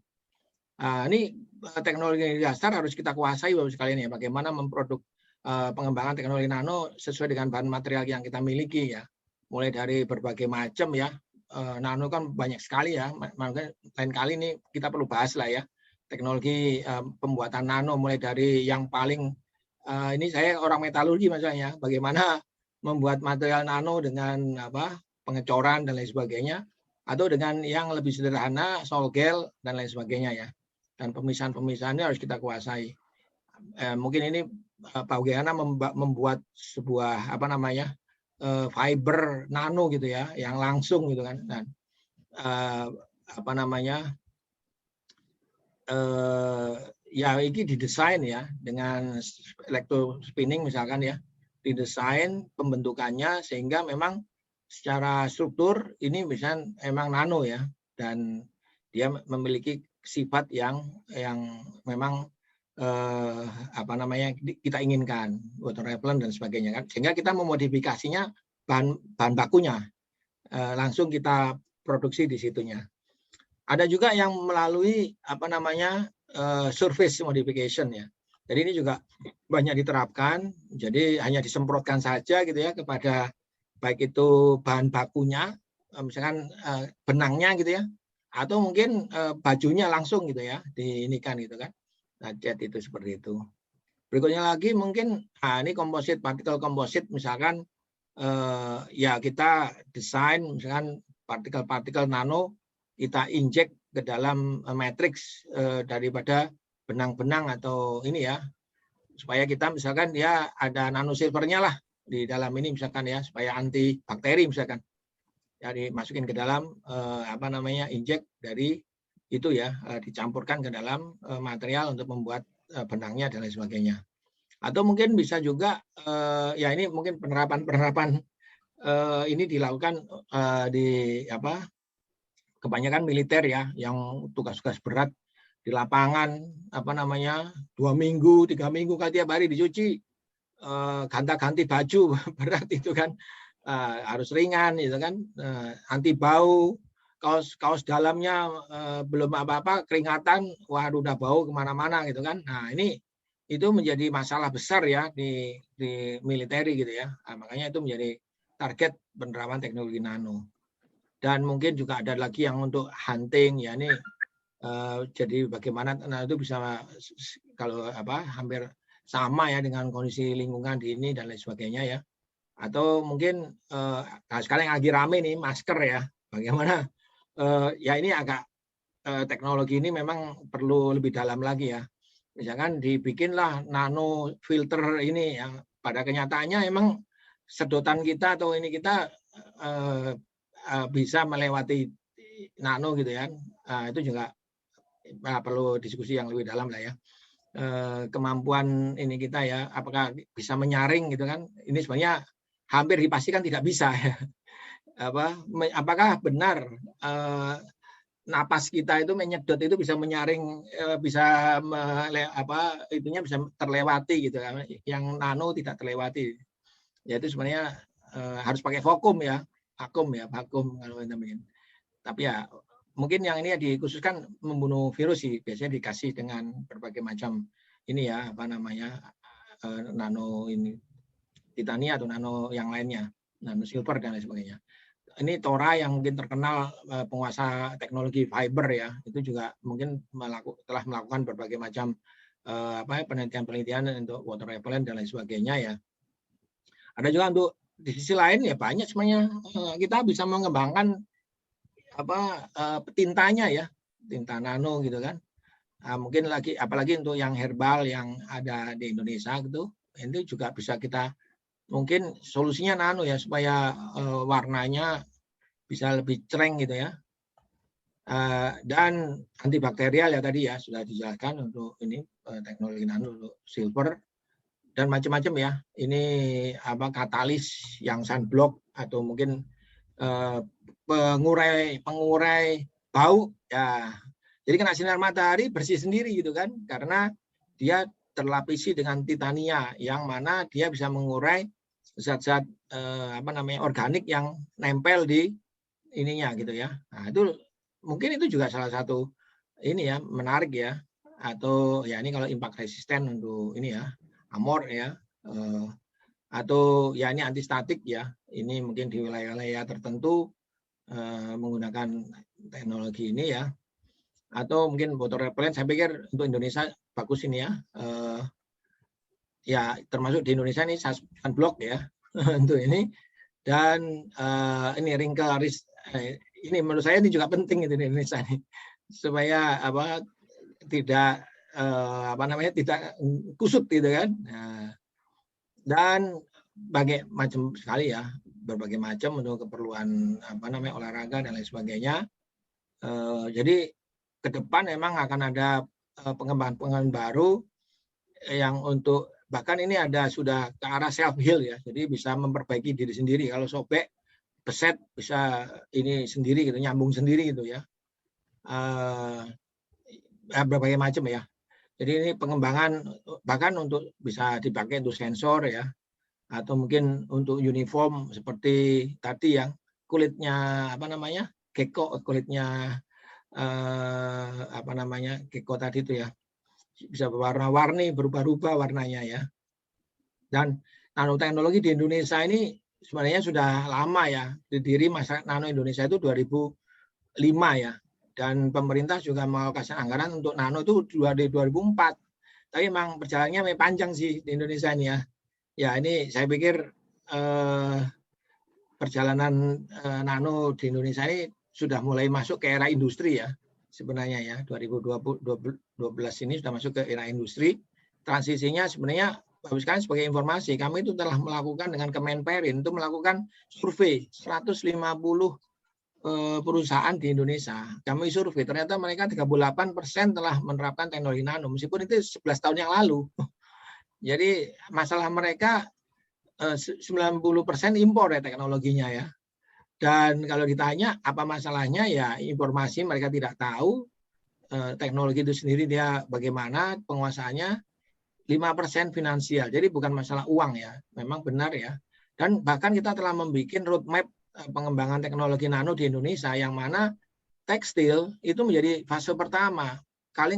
Nah, ini teknologi dasar harus kita kuasai Bapak sekalian ya. Bagaimana memproduk pengembangan teknologi nano sesuai dengan bahan material yang kita miliki ya. Mulai dari berbagai macam ya. Nano kan banyak sekali ya. Makanya lain kali ini kita perlu bahas lah ya. Teknologi pembuatan nano mulai dari yang paling ini saya orang metalurgi misalnya, bagaimana membuat material nano dengan apa, pengecoran dan lain sebagainya, atau dengan yang lebih sederhana, sol gel dan lain sebagainya ya. Dan pemisahan-pemisahannya harus kita kuasai. Mungkin ini bagaimana membuat sebuah apa namanya, fiber nano gitu ya, yang langsung gitu kan. Dan apa namanya, ya ini didesain ya dengan electrospinning misalkan ya, didesain pembentukannya sehingga memang secara struktur ini misalnya memang nano ya, dan dia memiliki sifat yang memang apa namanya kita inginkan, water repellent dan sebagainya kan, sehingga kita memodifikasinya bahan bakunya langsung kita produksi di situnya. Ada juga yang melalui apa namanya surface modification ya. Jadi ini juga banyak diterapkan. Jadi hanya disemprotkan saja gitu ya kepada baik itu bahan bakunya, misalkan benangnya gitu ya, atau mungkin bajunya langsung gitu ya, diinikan gitu kan. Nah, cat itu seperti itu. Berikutnya lagi mungkin ini komposit, partikel komposit misalkan ya kita desain misalkan partikel-partikel nano kita injek ke dalam matriks daripada benang-benang atau ini ya, supaya kita misalkan ya ada nanosilvernya lah di dalam ini misalkan ya, supaya anti bakteri misalkan ya, dimasukin ke dalam apa namanya injek dari itu ya, dicampurkan ke dalam material untuk membuat benangnya dan lain sebagainya. Atau mungkin bisa juga ya ini mungkin penerapan ini dilakukan di kebanyakan militer ya, yang tugas-tugas berat di lapangan 2 minggu 3 minggu kali tiap hari dicuci, ganti baju berat itu kan, harus ringan gitu kan, anti bau, kaos dalamnya belum apa-apa keringatan, waduh udah bau kemana-mana gitu kan. Nah itu menjadi masalah besar ya di militer gitu ya. Nah, makanya itu menjadi target penerapan teknologi nano. Dan mungkin juga ada lagi yang untuk hunting ya, ini jadi bagaimana itu bisa kalau hampir sama ya dengan kondisi lingkungan di ini dan lain sebagainya ya. Atau mungkin sekarang yang lagi rame nih masker ya, bagaimana ya ini agak teknologi ini memang perlu lebih dalam lagi ya. Misalkan dibikinlah nano filter ini yang pada kenyataannya emang sedotan kita atau ini kita bisa melewati nano gitu ya. Itu juga perlu diskusi yang lebih dalam lah ya. Kemampuan ini kita ya, apakah bisa menyaring gitu kan? Ini sebenarnya hampir dipastikan tidak bisa ya. Apakah benar napas kita itu menyedot itu bisa menyaring, bisa itunya bisa terlewati gitu kan? Yang nano tidak terlewati. Ya itu sebenarnya harus pakai vakum ya. Vakum kalau namanya. Tapi ya mungkin yang ini ya dikhususkan membunuh virus sih, biasanya dikasih dengan berbagai macam ini ya nano ini titania atau nano yang lainnya, nano silver dan lain sebagainya. Ini Tora yang mungkin terkenal penguasa teknologi fiber ya, itu juga mungkin telah melakukan berbagai macam penelitian untuk water repellent dan lain sebagainya ya. Ada juga untuk di sisi lain ya banyak sebenarnya kita bisa mengembangkan tintanya ya, tinta nano gitu kan. Mungkin apalagi untuk yang herbal yang ada di Indonesia gitu, itu juga bisa kita mungkin solusinya nano ya, supaya warnanya bisa lebih cereng gitu ya. Dan antibakterial ya tadi ya sudah dijelaskan untuk ini teknologi nano untuk silver dan macam-macam ya. Ini katalis yang sunblock atau mungkin pengurai bau ya. Jadi kena sinar matahari bersih sendiri gitu kan, karena dia terlapisi dengan titania yang mana dia bisa mengurai zat-zat organik yang nempel di ininya gitu ya. Nah, itu mungkin itu juga salah satu ini ya menarik ya. Atau ya ini kalau impact resisten untuk ini ya, amor ya. Atau ya ini antistatik ya. Ini mungkin di wilayah-wilayah tertentu menggunakan teknologi ini ya. Atau mungkin water repellent, saya pikir untuk Indonesia bagus ini ya. Ya termasuk di Indonesia ini sunblock ya untuk ini. Dan ini wrinkle risk, ini menurut saya ini juga penting itu di Indonesia nih, supaya tidak tidak kusut gitu kan. Dan macam sekali ya, berbagai macam untuk keperluan olahraga dan lain sebagainya. Jadi ke depan memang akan ada pengembangan baru yang untuk bahkan ini sudah ke arah self heal ya. Jadi bisa memperbaiki diri sendiri. Kalau sobek, beset bisa ini sendiri gitu, nyambung sendiri gitu ya. Berbagai macam ya. Jadi ini pengembangan bahkan untuk bisa dipakai untuk sensor ya. Atau mungkin untuk uniform seperti tadi yang kulitnya gecko, kulitnya gecko tadi itu ya, bisa berwarna-warni, berubah-ubah warnanya ya. Dan nanoteknologi di Indonesia ini sebenarnya sudah lama ya, didiri masyarakat nano Indonesia itu 2005 ya, dan pemerintah juga mengalokasikan anggaran untuk nano itu 2004. Tapi memang perjalanannya panjang sih di Indonesia ini ya. Ya ini saya pikir perjalanan nano di Indonesia ini sudah mulai masuk ke era industri ya sebenarnya ya. 2012 ini sudah masuk ke era industri. Transisinya sebenarnya sekarang sebagai informasi, kami itu telah melakukan dengan Kemenperin itu melakukan survei 150 perusahaan di Indonesia. Kami survei, ternyata mereka 38% telah menerapkan teknologi nano, meskipun itu 11 tahun yang lalu. Jadi masalah mereka 90% impor ya teknologinya ya. Dan kalau ditanya apa masalahnya, ya informasi mereka tidak tahu, teknologi itu sendiri dia bagaimana penguasaannya, 5% finansial. Jadi bukan masalah uang ya, memang benar ya. Dan bahkan kita telah membuat roadmap pengembangan teknologi nano di Indonesia yang mana tekstil itu menjadi fase pertama,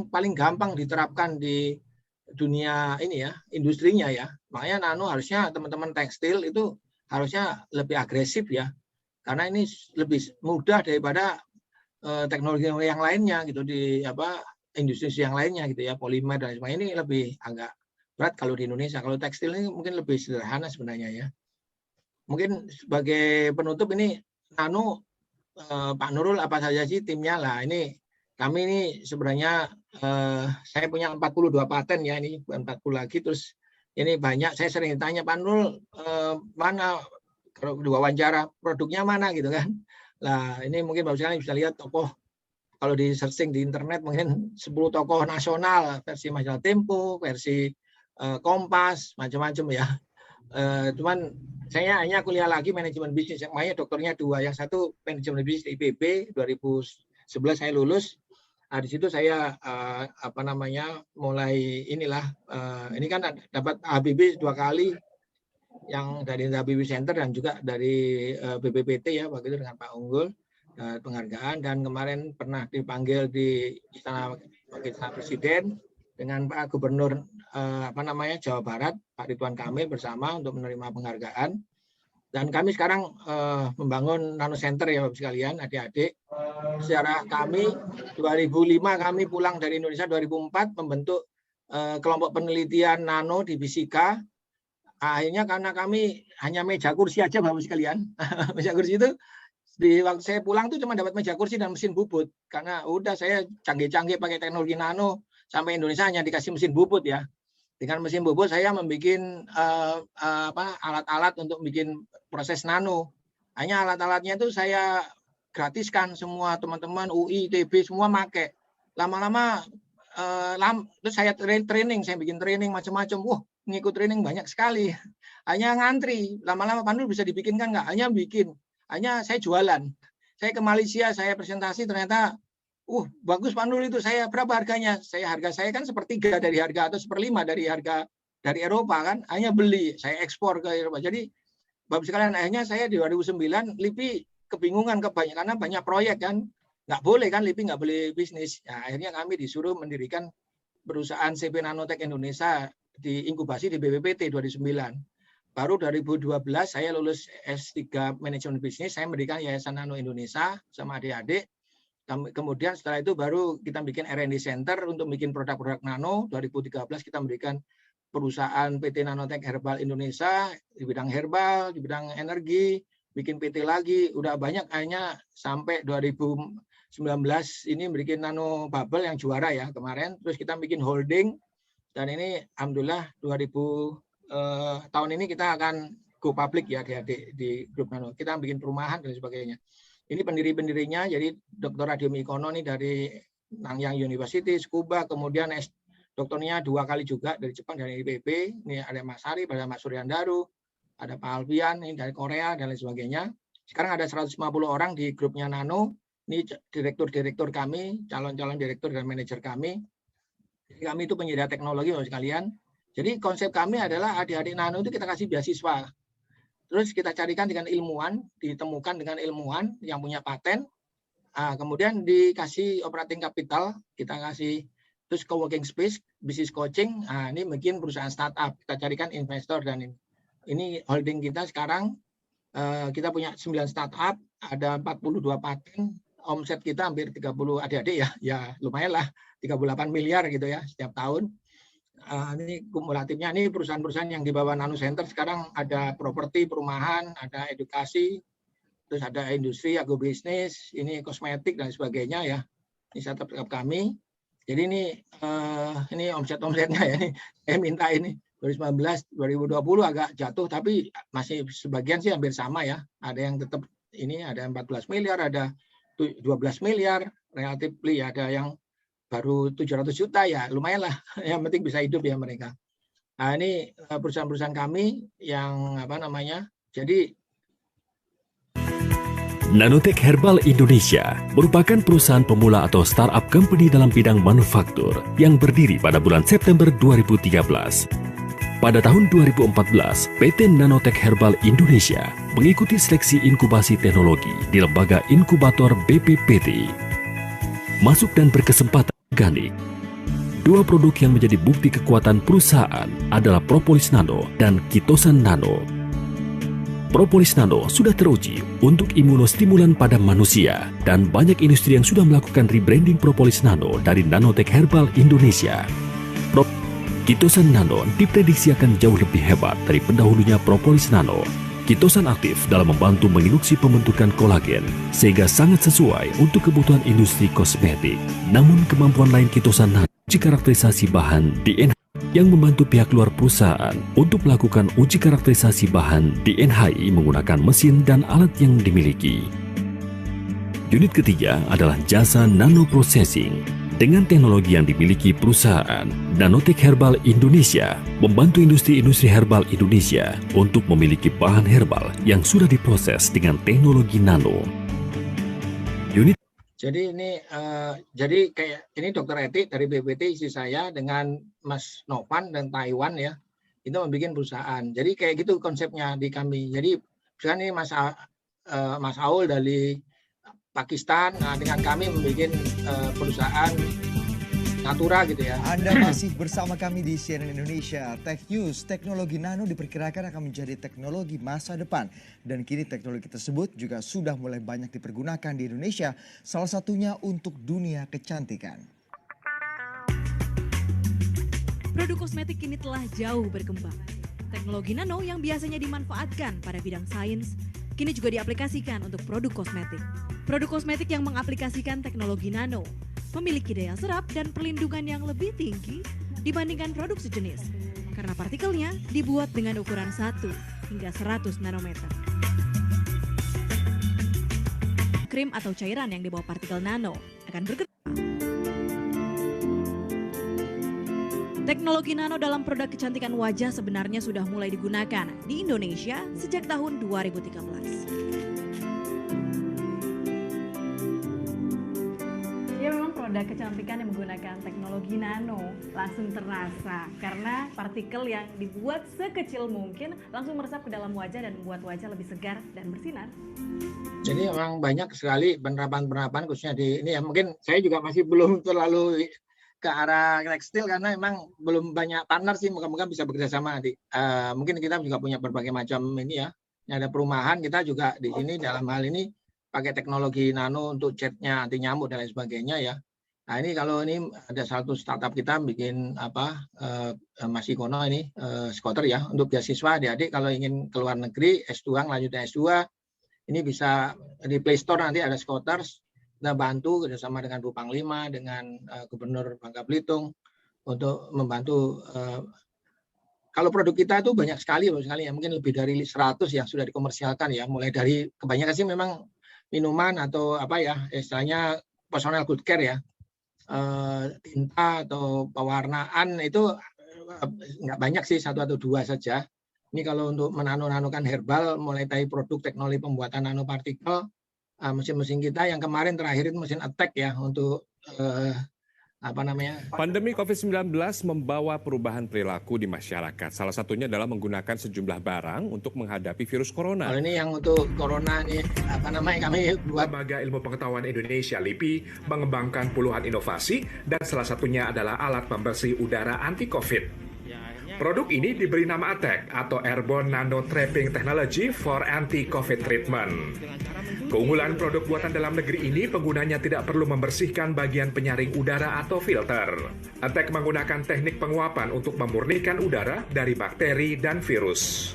paling gampang diterapkan di dunia ini ya, industrinya ya. Makanya nano harusnya teman-teman tekstil itu harusnya lebih agresif ya, karena ini lebih mudah daripada teknologi yang lainnya gitu di industri yang lainnya gitu ya, polimer dan sebagainya. Ini lebih agak berat kalau di Indonesia. Kalau tekstil ini mungkin lebih sederhana sebenarnya ya. Mungkin sebagai penutup ini nano, Pak Nurul apa saja sih timnya lah. Ini kami ini sebenarnya saya punya 42 paten ya, ini bukan 40 lagi. Terus ini banyak, saya sering ditanya Pak Nurul mana kalau diwawancara produknya mana gitu kan. Nah ini mungkin Bapak sekalian bisa lihat tokoh, kalau di searching di internet mungkin 10 tokoh nasional, versi majalah Tempo, versi Kompas, macam-macam ya. Cuman saya hanya kuliah lagi manajemen bisnis, yang makanya dokternya 2, yang satu manajemen bisnis di IPB 2011 saya lulus. Di situ saya mulai inilah ini kan dapat HBB 2 kali, yang dari HBB Center dan juga dari BPPT ya waktu itu dengan Pak Unggul, penghargaan. Dan kemarin pernah dipanggil di Istana Presiden dengan Pak Gubernur Jawa Barat, Pak Ridwan Kamil bersama untuk menerima penghargaan. Dan kami sekarang membangun nano center ya Bapak sekalian, adik-adik. Sejarah kami 2005 kami pulang dari Indonesia, 2004 membentuk kelompok penelitian nano di Fisika. Akhirnya karena kami hanya meja kursi aja Bapak sekalian. Meja kursi itu di waktu saya pulang tuh cuma dapat meja kursi dan mesin bubut, karena udah saya canggih-canggih pakai teknologi nano, sampai Indonesia hanya dikasih mesin bubut ya. Dengan mesin bubut saya membuat alat-alat untuk bikin proses nano. Hanya alat-alatnya itu saya gratiskan, semua teman-teman UI, ITB semua pakai. Lama-lama terus saya training, saya bikin training macam-macam. Wah, ngikut training banyak sekali. Hanya ngantri. Lama-lama Panul bisa dibikinkan nggak? Hanya bikin. Hanya saya jualan. Saya ke Malaysia, saya presentasi, ternyata bagus Pak Nurul itu. Saya berapa harganya? Harga saya kan 1/3 dari harga atau 1/5 dari harga dari Eropa kan. Hanya beli, saya ekspor ke Eropa. Jadi Bapak sekalian, akhirnya saya di 2009 LIPI kebingungan karena banyak proyek kan. Nggak boleh kan, LIPI nggak boleh bisnis. Nah, akhirnya kami disuruh mendirikan perusahaan CP Nanotech Indonesia, diinkubasi di BPPT 2009. Baru 2012 saya lulus S3 manajemen bisnis, saya mendirikan Yayasan Nano Indonesia sama adik-adik. Kemudian setelah itu baru kita bikin R&D Center untuk bikin produk-produk nano. 2013 kita mendirikan perusahaan PT Nanotech Herbal Indonesia di bidang herbal, di bidang energi, bikin PT lagi. Udah banyak, akhirnya sampai 2019 ini bikin Nano Bubble yang juara ya kemarin. Terus kita bikin holding, dan ini alhamdulillah tahun ini kita akan go public ya di grup Nano. Kita bikin perumahan dan sebagainya. Ini pendiri-pendirinya, jadi Dr. Radium Ikono nih dari Nanyang University, Tsukuba, kemudian dokternya 2 kali juga dari Jepang, dari IPB. Ini ada Mas Ari, ada Mas Suryandaru, ada Pak Alfian ini dari Korea dan lain sebagainya. Sekarang ada 150 orang di grupnya Nano. Ini direktur-direktur kami, calon-calon direktur dan manajer kami. Jadi kami itu penyedia teknologi Bapak sekalian. Jadi konsep kami adalah adik-adik Nano itu kita kasih beasiswa. Terus kita carikan dengan ilmuwan, ditemukan dengan ilmuwan yang punya paten. Kemudian dikasih operating capital, kita kasih terus co-working space, business coaching. Ini bikin perusahaan startup, kita carikan investor dan ini holding kita sekarang. Kita punya 9 startup, ada 42 paten, omset kita hampir 30 adik-adik ya lumayan lah 38 miliar gitu ya setiap tahun. Ini kumulatifnya, ini perusahaan-perusahaan yang di bawah Nano Center sekarang ada properti, perumahan, ada edukasi, terus ada industri, agrobisnis, ini kosmetik dan sebagainya ya. Ini startup kami. Jadi ini omset-omsetnya ya. Ini saya minta ini 2019, 2020 agak jatuh, tapi masih sebagian sih hampir sama ya. Ada yang tetap ini ada 14 miliar, ada 12 miliar, relatif ada yang baru 700 juta ya, lumayan lah. Yang penting bisa hidup ya mereka. Nah, ini perusahaan-perusahaan kami yang jadi Nanotech Herbal Indonesia merupakan perusahaan pemula atau startup company dalam bidang manufaktur yang berdiri pada bulan September 2013. Pada tahun 2014, PT Nanotech Herbal Indonesia mengikuti seleksi inkubasi teknologi di Lembaga Inkubator BPPT. Masuk dan berkesempatan organik. Dua produk yang menjadi bukti kekuatan perusahaan adalah Propolis Nano dan Kitosan Nano. Propolis Nano sudah teruji untuk imunostimulan pada manusia dan banyak industri yang sudah melakukan rebranding Propolis Nano dari Nanotech Herbal Indonesia. Kitosan Nano diprediksi akan jauh lebih hebat dari pendahulunya Propolis Nano. Kitosan aktif dalam membantu menginduksi pembentukan kolagen sehingga sangat sesuai untuk kebutuhan industri kosmetik. Namun kemampuan lain Kitosan Nano uji karakterisasi bahan DNA yang membantu pihak luar perusahaan untuk melakukan uji karakterisasi bahan di NHI menggunakan mesin dan alat yang dimiliki. Unit ketiga adalah jasa nanoprocessing. Dengan teknologi yang dimiliki perusahaan, Nanotech Herbal Indonesia membantu industri-industri herbal Indonesia untuk memiliki bahan herbal yang sudah diproses dengan teknologi nano. Unit Jadi ini kayak ini Dr. Eti dari BPT, isi saya dengan Mas Novan dan Taiwan ya, itu membuat perusahaan. Jadi kayak gitu konsepnya di kami. Jadi misalkan ini Mas Aul dari Pakistan, nah dengan kami membuat perusahaan Natura gitu ya. Anda masih bersama kami di CNN Indonesia Tech News. Teknologi nano diperkirakan akan menjadi teknologi masa depan. Dan kini teknologi tersebut juga sudah mulai banyak dipergunakan di Indonesia. Salah satunya untuk dunia kecantikan. Produk kosmetik kini telah jauh berkembang. Teknologi nano yang biasanya dimanfaatkan pada bidang sains, kini juga diaplikasikan untuk produk kosmetik. Produk kosmetik yang mengaplikasikan teknologi nano memiliki daya serap dan perlindungan yang lebih tinggi dibandingkan produk sejenis karena partikelnya dibuat dengan ukuran 1 hingga 100 nanometer. Krim atau cairan yang dibawa partikel nano akan bergerak. Teknologi nano dalam produk kecantikan wajah sebenarnya sudah mulai digunakan di Indonesia sejak tahun 2013. Produk kecantikan yang menggunakan teknologi nano langsung terasa karena partikel yang dibuat sekecil mungkin langsung meresap ke dalam wajah dan membuat wajah lebih segar dan bersinar. Jadi memang banyak sekali penerapan-penerapan khususnya di ini ya, mungkin saya juga masih belum terlalu ke arah tekstil karena memang belum banyak partner sih, moga-moga bisa bekerja sama nanti. Mungkin kita juga punya berbagai macam ini ya. Ini ada perumahan, kita juga di sini dalam hal ini pakai teknologi nano untuk catnya anti nyamuk dan lain sebagainya ya. Nah ini kalau ini ada satu startup kita bikin Mas Ikono ini skuter ya untuk beasiswa adik-adik kalau ingin keluar negeri S2 lanjutnya S2 ini bisa di Play Store nanti ada skuter, kita bantu kerjasama dengan Bu Panglima dengan Gubernur Bangka Belitung untuk membantu. Kalau produk kita itu banyak sekali ya, mungkin lebih dari 100 yang sudah dikomersialkan ya, mulai dari kebanyakan sih memang minuman atau apa ya istilahnya personal good care ya. Tinta atau pewarnaan itu nggak banyak sih, 1 atau 2 saja. Ini kalau untuk menano-nanokan herbal mulai dari produk teknologi pembuatan nanopartikel, mesin-mesin kita yang kemarin terakhir itu mesin attack ya untuk Pandemi COVID-19 membawa perubahan perilaku di masyarakat. Salah satunya adalah menggunakan sejumlah barang untuk menghadapi virus corona. Kalau ini yang untuk corona nih, kami buat. Lembaga Ilmu Pengetahuan Indonesia LIPI mengembangkan puluhan inovasi dan salah satunya adalah alat pembersih udara anti-COVID. Produk ini diberi nama ATEC atau Airborne Nano Trapping Technology for Anti-COVID Treatment. Keunggulan produk buatan dalam negeri ini penggunanya tidak perlu membersihkan bagian penyaring udara atau filter. ATEC menggunakan teknik penguapan untuk memurnikan udara dari bakteri dan virus.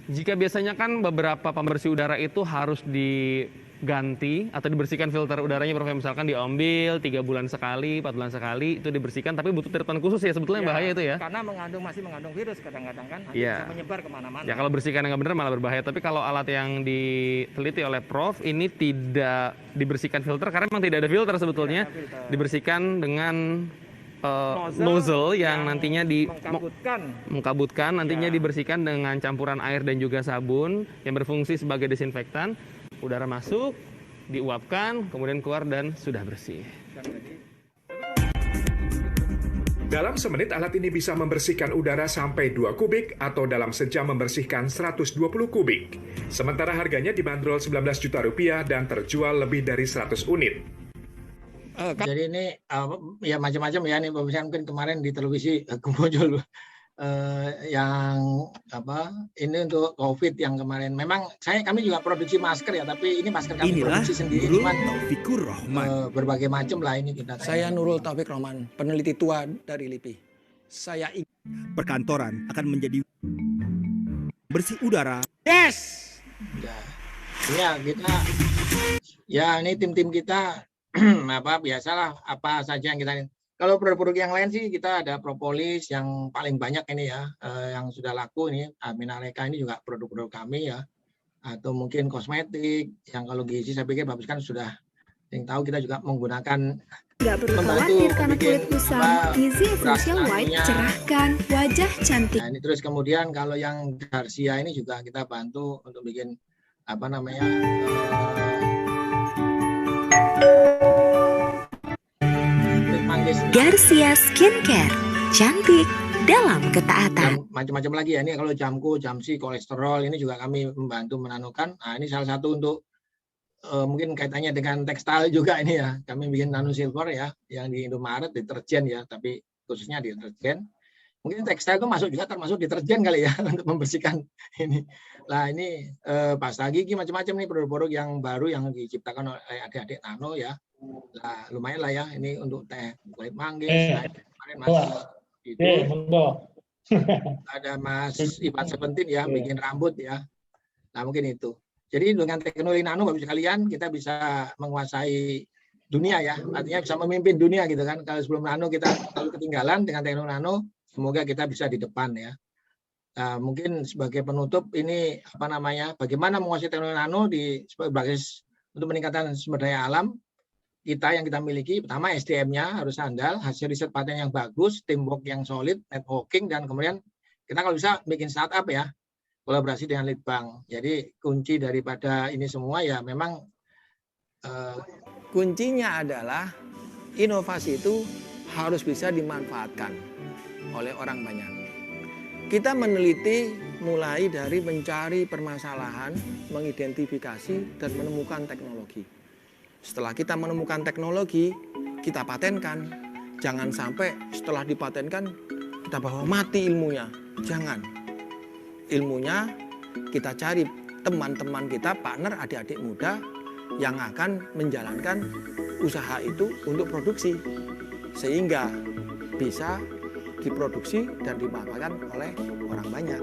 Jika biasanya kan beberapa pembersih udara itu harus diganti atau dibersihkan filter udaranya, misalkan diambil 3 bulan sekali, 4 bulan sekali, itu dibersihkan, tapi butuh treatment khusus ya, sebetulnya bahaya itu ya? Karena masih mengandung virus kadang-kadang kan, bisa menyebar kemana-mana. Ya kalau bersihkan yang nggak benar malah berbahaya, tapi kalau alat yang diteliti oleh Prof ini tidak dibersihkan filter, karena memang tidak ada filter sebetulnya, dibersihkan dengan nozzle yang nantinya mengkabutkan, nantinya dibersihkan dengan campuran air dan juga sabun yang berfungsi sebagai desinfektan. Udara masuk, diuapkan, kemudian keluar dan sudah bersih. Dalam semenit alat ini bisa membersihkan udara sampai 2 kubik atau dalam sejam membersihkan 120 kubik. Sementara harganya dibanderol 19 juta rupiah dan terjual lebih dari 100 unit. Jadi ini ya macam-macam ya nih, mungkin kemarin di televisi muncul yang ini untuk COVID yang kemarin. Memang kami juga produksi masker ya, tapi ini masker kami produksi sendiri. Cuman Taufikur Rahman. Berbagai macam lah ini kita. Saya Nurul Taufik Rahman, peneliti tua dari LIPI. Saya perkantoran akan menjadi bersih udara. Yes. Ya kita, ya ini tim-tim kita biasalah apa saja yang kita. Kalau produk-produk yang lain sih kita ada propolis yang paling banyak ini ya, yang sudah laku ini, Minaleka ini juga produk-produk kami ya, atau mungkin kosmetik, yang kalau gizi saya pikir bagus kan sudah yang tahu kita juga menggunakan. Nggak perlu khawatir karena kulit kusam, Gizi Essential White cerahkan wajah cantik. Nah, ini terus kemudian kalau yang Garcia ini juga kita bantu untuk bikin Garcia Skincare, cantik dalam ketaatan. Macam-macam lagi ya, ini kalau jamku, jamsi, kolesterol ini juga kami membantu menanukan. Nah ini salah satu untuk mungkin kaitannya dengan tekstil juga ini ya. Kami bikin nano silver ya, yang di Indomaret deterjen ya, tapi khususnya deterjen. Mungkin tekstil itu masuk juga termasuk deterjen kali ya untuk membersihkan ini. Lah ini pasta gigi macam-macam nih produk-produk yang baru yang diciptakan oleh adik-adik Nano ya. Lah lumayan lah ya ini untuk teh kulit manggis. Kemarin Mas itu ada Mas Ivan Seventeen ya bikin rambut ya. Nah mungkin itu. Jadi dengan teknologi nano Bapak sekalian kita bisa menguasai dunia ya. Artinya bisa memimpin dunia gitu kan. Kalau sebelum nano kita selalu ketinggalan, dengan teknologi nano semoga kita bisa di depan ya. Nah, mungkin sebagai penutup ini bagaimana menguasai teknologi nano sebagai untuk peningkatan sumber daya alam kita yang kita miliki. Pertama SDM-nya harus andal, hasil riset paten yang bagus, teamwork yang solid, networking, dan kemudian kita kalau bisa bikin startup ya, kolaborasi dengan Litbang. Jadi kunci daripada ini semua ya memang kuncinya adalah inovasi itu harus bisa dimanfaatkan oleh orang banyak. Kita meneliti mulai dari mencari permasalahan, mengidentifikasi, dan menemukan teknologi. Setelah kita menemukan teknologi, kita patenkan. Jangan sampai setelah dipatenkan, kita bawa mati ilmunya. Jangan. Ilmunya kita cari teman-teman kita, partner, adik-adik muda yang akan menjalankan usaha itu untuk produksi. Sehingga bisa diproduksi dan dimanfaatkan oleh orang banyak.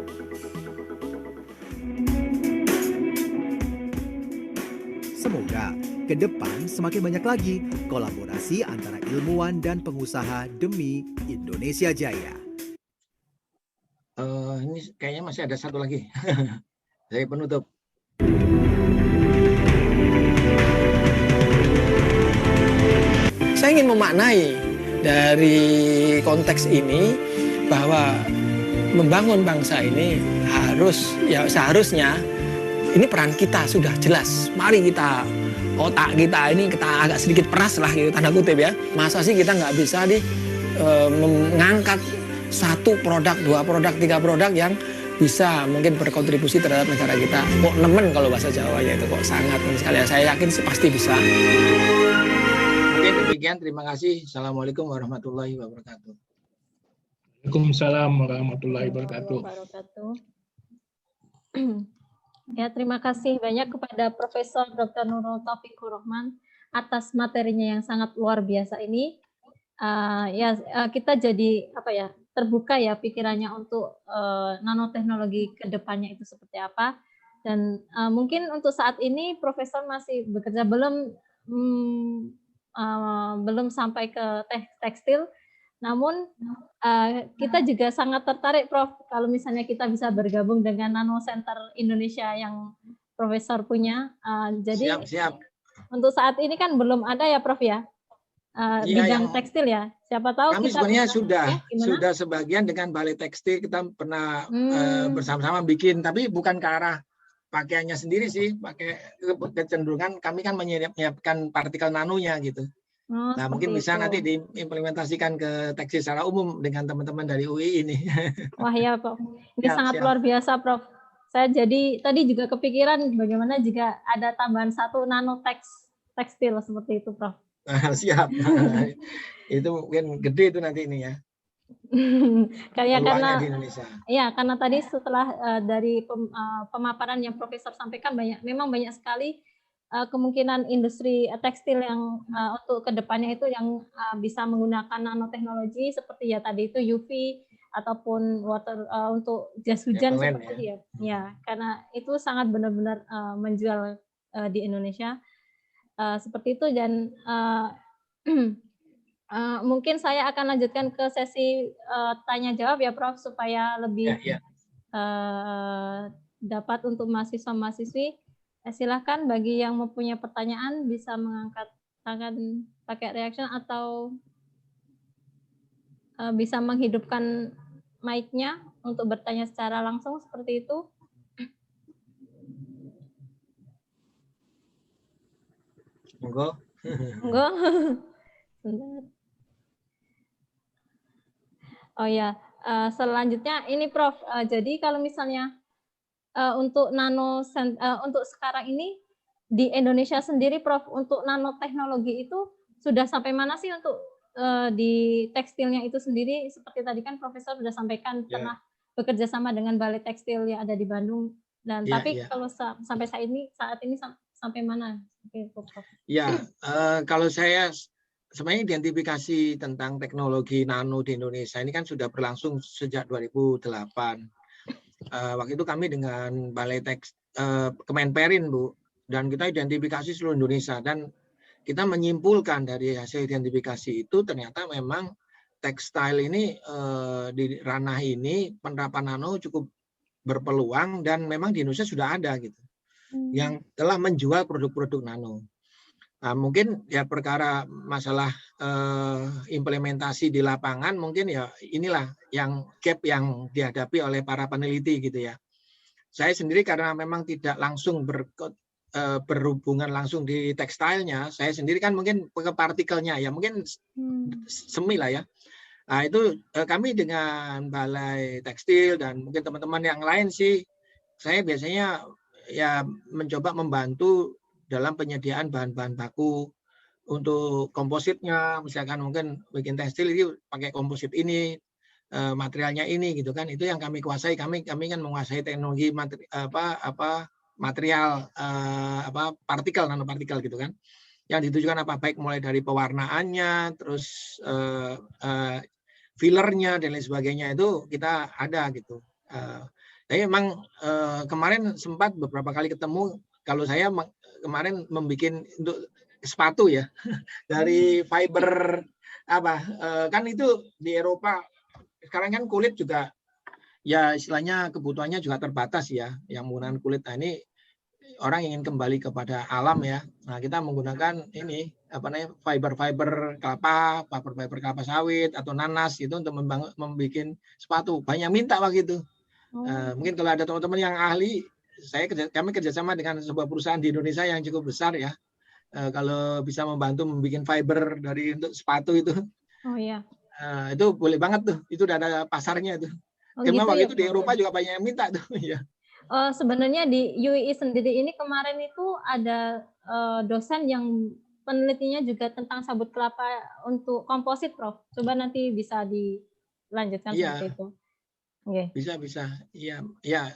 Semoga ke depan semakin banyak lagi kolaborasi antara ilmuwan dan pengusaha demi Indonesia Jaya. Ini kayaknya masih ada satu lagi. Saya penutup. Saya ingin memaknai dari konteks ini bahwa membangun bangsa ini seharusnya ini peran kita sudah jelas. Mari kita otak kita ini kita agak sedikit peras lah gitu, tanda kutip ya. Masa sih kita nggak bisa mengangkat satu produk, dua produk, tiga produk yang bisa mungkin berkontribusi terhadap negara kita. Kok nemen kalau bahasa Jawanya itu kok sangat sekali. Saya yakin sih pasti bisa. Mungkin demikian, terima kasih. Assalamualaikum warahmatullahi wabarakatuh. Waalaikumsalam warahmatullahi wabarakatuh. Ya, terima kasih banyak kepada Profesor Dr. Nurul Taufikur Rahman atas materinya yang sangat luar biasa ini. Kita jadi terbuka ya pikirannya untuk nanoteknologi ke depannya itu seperti apa. Dan mungkin untuk saat ini Profesor masih bekerja belum sampai ke tekstil. Namun kita juga sangat tertarik Prof kalau misalnya kita bisa bergabung dengan Nano Center Indonesia yang Profesor punya. Jadi siap. Untuk saat ini kan belum ada ya Prof ya. bidang tekstil ya. Siapa tahu kami kita sebenarnya bisa, sudah sebagian dengan Balai Tekstil kita pernah bersama-sama bikin, tapi bukan ke arah pakaiannya sendiri sih, pakai kecenderungan kami kan menyiapkan partikel nanonya gitu. Nah mungkin bisa nanti diimplementasikan ke tekstil secara umum dengan teman-teman dari UI ini. Wah ya Prof, ini sangat luar biasa Prof. Saya jadi tadi juga kepikiran bagaimana jika ada tambahan 1 nano tekstil seperti itu Prof. Siap. Itu mungkin gede itu nanti ini ya. karena di Indonesia. Ya, karena tadi setelah dari pemaparan yang Profesor sampaikan memang banyak sekali kemungkinan industri tekstil yang untuk kedepannya itu yang bisa menggunakan nanoteknologi seperti ya tadi itu UV ataupun water untuk jas hujan seperti ya. Ya, karena itu sangat benar-benar menjual di Indonesia. Seperti itu dan mungkin saya akan lanjutkan ke sesi tanya jawab ya Prof supaya lebih dapat untuk mahasiswa-mahasiswi. Silahkan bagi yang mempunyai pertanyaan bisa mengangkat tangan pakai reaction atau bisa menghidupkan mic-nya untuk bertanya secara langsung seperti itu. Monggo. Monggo. Oh ya, selanjutnya ini Prof. Jadi kalau misalnya untuk untuk sekarang ini di Indonesia sendiri Prof, untuk nanoteknologi itu sudah sampai mana sih untuk di tekstilnya itu sendiri? Seperti tadi kan Profesor sudah sampaikan pernah bekerja sama dengan Balai Tekstil yang ada di Bandung. Dan tapi kalau sampai saat ini sampai mana? Ya, kalau saya sebenarnya identifikasi tentang teknologi nano di Indonesia ini kan sudah berlangsung sejak 2008. Waktu itu kami dengan Balai Kemenperin Bu, dan kita identifikasi seluruh Indonesia dan kita menyimpulkan dari hasil identifikasi itu ternyata memang tekstil ini di ranah ini penerapan nano cukup berpeluang dan memang di Indonesia sudah ada gitu. Yang telah menjual produk-produk nano. Nah, mungkin ya perkara masalah implementasi di lapangan mungkin ya inilah yang gap yang dihadapi oleh para peneliti gitu ya. Saya sendiri karena memang tidak langsung berhubungan langsung di tekstilnya, saya sendiri kan mungkin ke partikelnya ya mungkin semi lah ya. Nah itu kami dengan Balai Tekstil dan mungkin teman-teman yang lain sih, saya biasanya ya mencoba membantu dalam penyediaan bahan-bahan baku untuk kompositnya, misalkan mungkin bikin tekstil ini pakai komposit ini, materialnya ini gitu kan, itu yang kami kuasai. Kami kan menguasai teknologi material partikel, nanopartikel gitu kan, yang ditujukan apa, baik mulai dari pewarnaannya, terus fillernya dan lain sebagainya itu kita ada gitu. Tapi memang kemarin sempat beberapa kali ketemu, kalau saya kemarin membuat untuk sepatu ya dari fiber kan itu di Eropa sekarang kan kulit juga ya istilahnya kebutuhannya juga terbatas ya yang menggunakan kulit. Nah ini orang ingin kembali kepada alam ya. Nah kita menggunakan ini fiber kelapa, fiber kelapa sawit atau nanas itu untuk membuat sepatu. Banyak minta waktu itu. Mungkin kalau ada teman-teman yang ahli, kami kerjasama dengan sebuah perusahaan di Indonesia yang cukup besar ya. Kalau bisa membantu membuat fiber untuk sepatu itu, itu boleh banget tuh. Itu udah ada pasarnya tuh. Karena waktu itu di Eropa juga banyak yang minta tuh. Ya. Sebenarnya di UI sendiri ini kemarin itu ada dosen yang penelitinya juga tentang sabut kelapa untuk komposit, Prof. Coba nanti bisa dilanjutkan seperti itu. Okay. Bisa. Iya,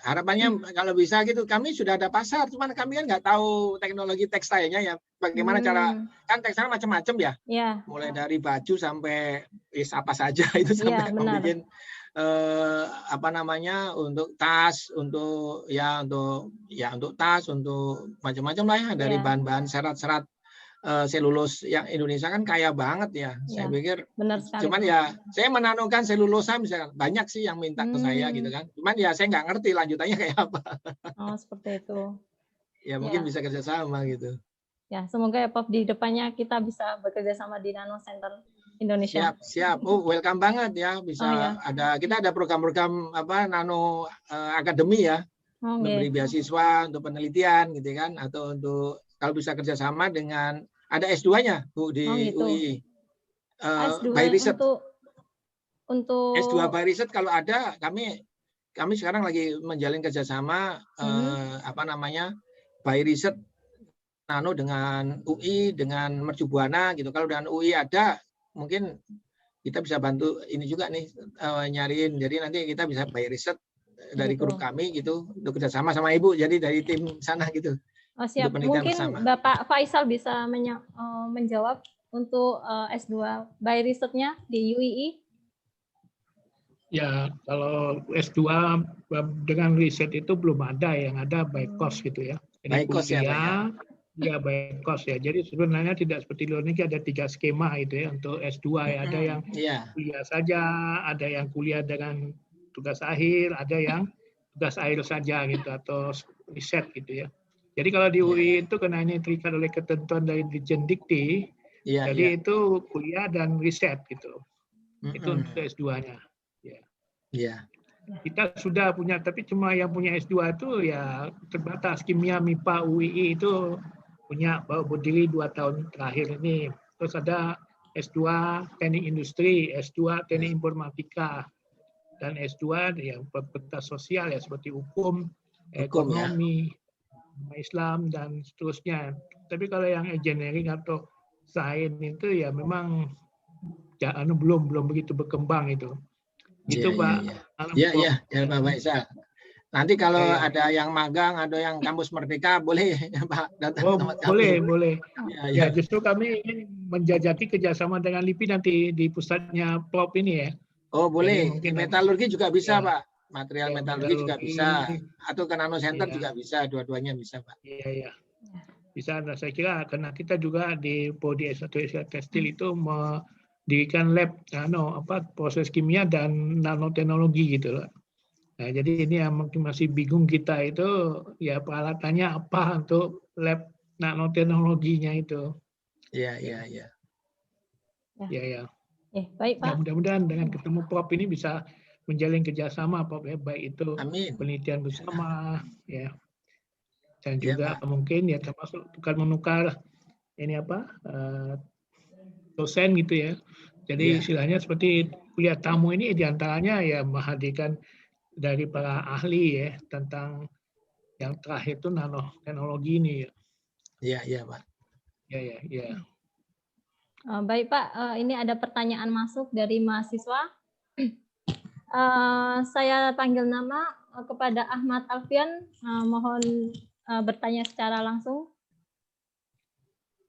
harapannya kalau bisa gitu. Kami sudah ada pasar, cuman kami kan nggak tahu teknologi tekstilnya ya. Bagaimana cara, kan tekstil macam-macam ya. Yeah. Mulai dari baju sampai apa saja itu sampai membuat untuk tas, untuk tas, untuk macam-macam lah ya dari bahan-bahan serat-serat. Selulus yang Indonesia kan kaya banget ya. Saya pikir benar sekali. Cuman ya saya menanokan selulosa misalkan banyak sih yang minta ke saya gitu kan. Cuman ya saya nggak ngerti lanjutannya kayak apa. Oh seperti itu. Ya mungkin bisa kerjasama gitu. Ya, semoga ya Prof di depannya kita bisa bekerja sama di Nano Center Indonesia. Siap. Oh, welcome banget ya. Bisa kita ada program-program Nano Akademi ya. Memberi beasiswa untuk penelitian gitu kan, atau untuk kalau bisa kerjasama dengan ada S2-nya Bu di UI. S2 by Research. Untuk S2 by Research kalau ada, kami sekarang lagi menjalin kerjasama by Research Nano dengan UI, dengan Mercu Buana gitu. Kalau dengan UI ada, mungkin kita bisa bantu ini juga nih nyariin. Jadi nanti kita bisa by Research dari grup kami gitu untuk kerjasama sama Ibu. Jadi dari tim sana gitu. Oh, siap. Mungkin bersama. Bapak Faisal bisa menjawab untuk S2 by Research-nya di UII. Ya, kalau S2 dengan riset itu belum ada, yang ada by course gitu ya. Jadi by course ya by course ya. Jadi sebenarnya tidak seperti luar negeri ada 3 skema itu ya untuk S2 ya. Ada yang kuliah saja, ada yang kuliah dengan tugas akhir, ada yang tugas akhir saja gitu atau riset gitu ya. Jadi kalau di UI itu karena ini terikat oleh ketentuan dari Dirjen Dikti, jadi itu kuliah dan riset gitu. Itu untuk S2-nya. Ya. Kita sudah punya, tapi cuma yang punya S2 itu ya terbatas. Kimia, MIPA, UII itu punya baru berdiri 2 tahun terakhir ini. Terus ada S2 Teknik Industri, S2 Teknik Informatika, dan S2 yang fakultas sosial ya seperti hukum, ekonomi, Islam dan seterusnya. Tapi kalau yang engineering atau sains itu ya memang belum begitu berkembang itu. Itu Pak. Iya Pak Faisal. Nanti kalau ada yang magang, ada yang kampus Merdeka, boleh ya Pak datang sama kami. Boleh. Ya, justru kami ingin menjajaki kerjasama dengan LIPI nanti di pusatnya Prof ini ya. Oh boleh. Metalurgi juga bisa Pak. Material metalurgi juga bisa. Atau ke Nano Center juga bisa. Dua-duanya bisa Pak. Iya. Bisa. Nah, saya kira karena kita juga di Prodi S1 Tekstil itu mendirikan lab proses kimia dan nanoteknologi gitu loh. Nah, jadi ini yang mungkin masih bingung kita itu ya peralatannya apa untuk lab nanoteknologinya itu. Iya. Baik Pak. Mudah-mudahan dengan ketemu Prof ini bisa menjalin kerjasama Prof ya, baik itu penelitian bersama ya, dan juga mungkin ya termasuk tukar menukar ini dosen gitu ya. Jadi istilahnya seperti kuliah tamu ini diantaranya ya menghadirkan dari para ahli ya tentang yang terakhir itu nanoteknologi ini ya. Iya Pak. Iya. Baik Pak, ini ada pertanyaan masuk dari mahasiswa. Saya panggil nama kepada Ahmad Alfian, mohon bertanya secara langsung.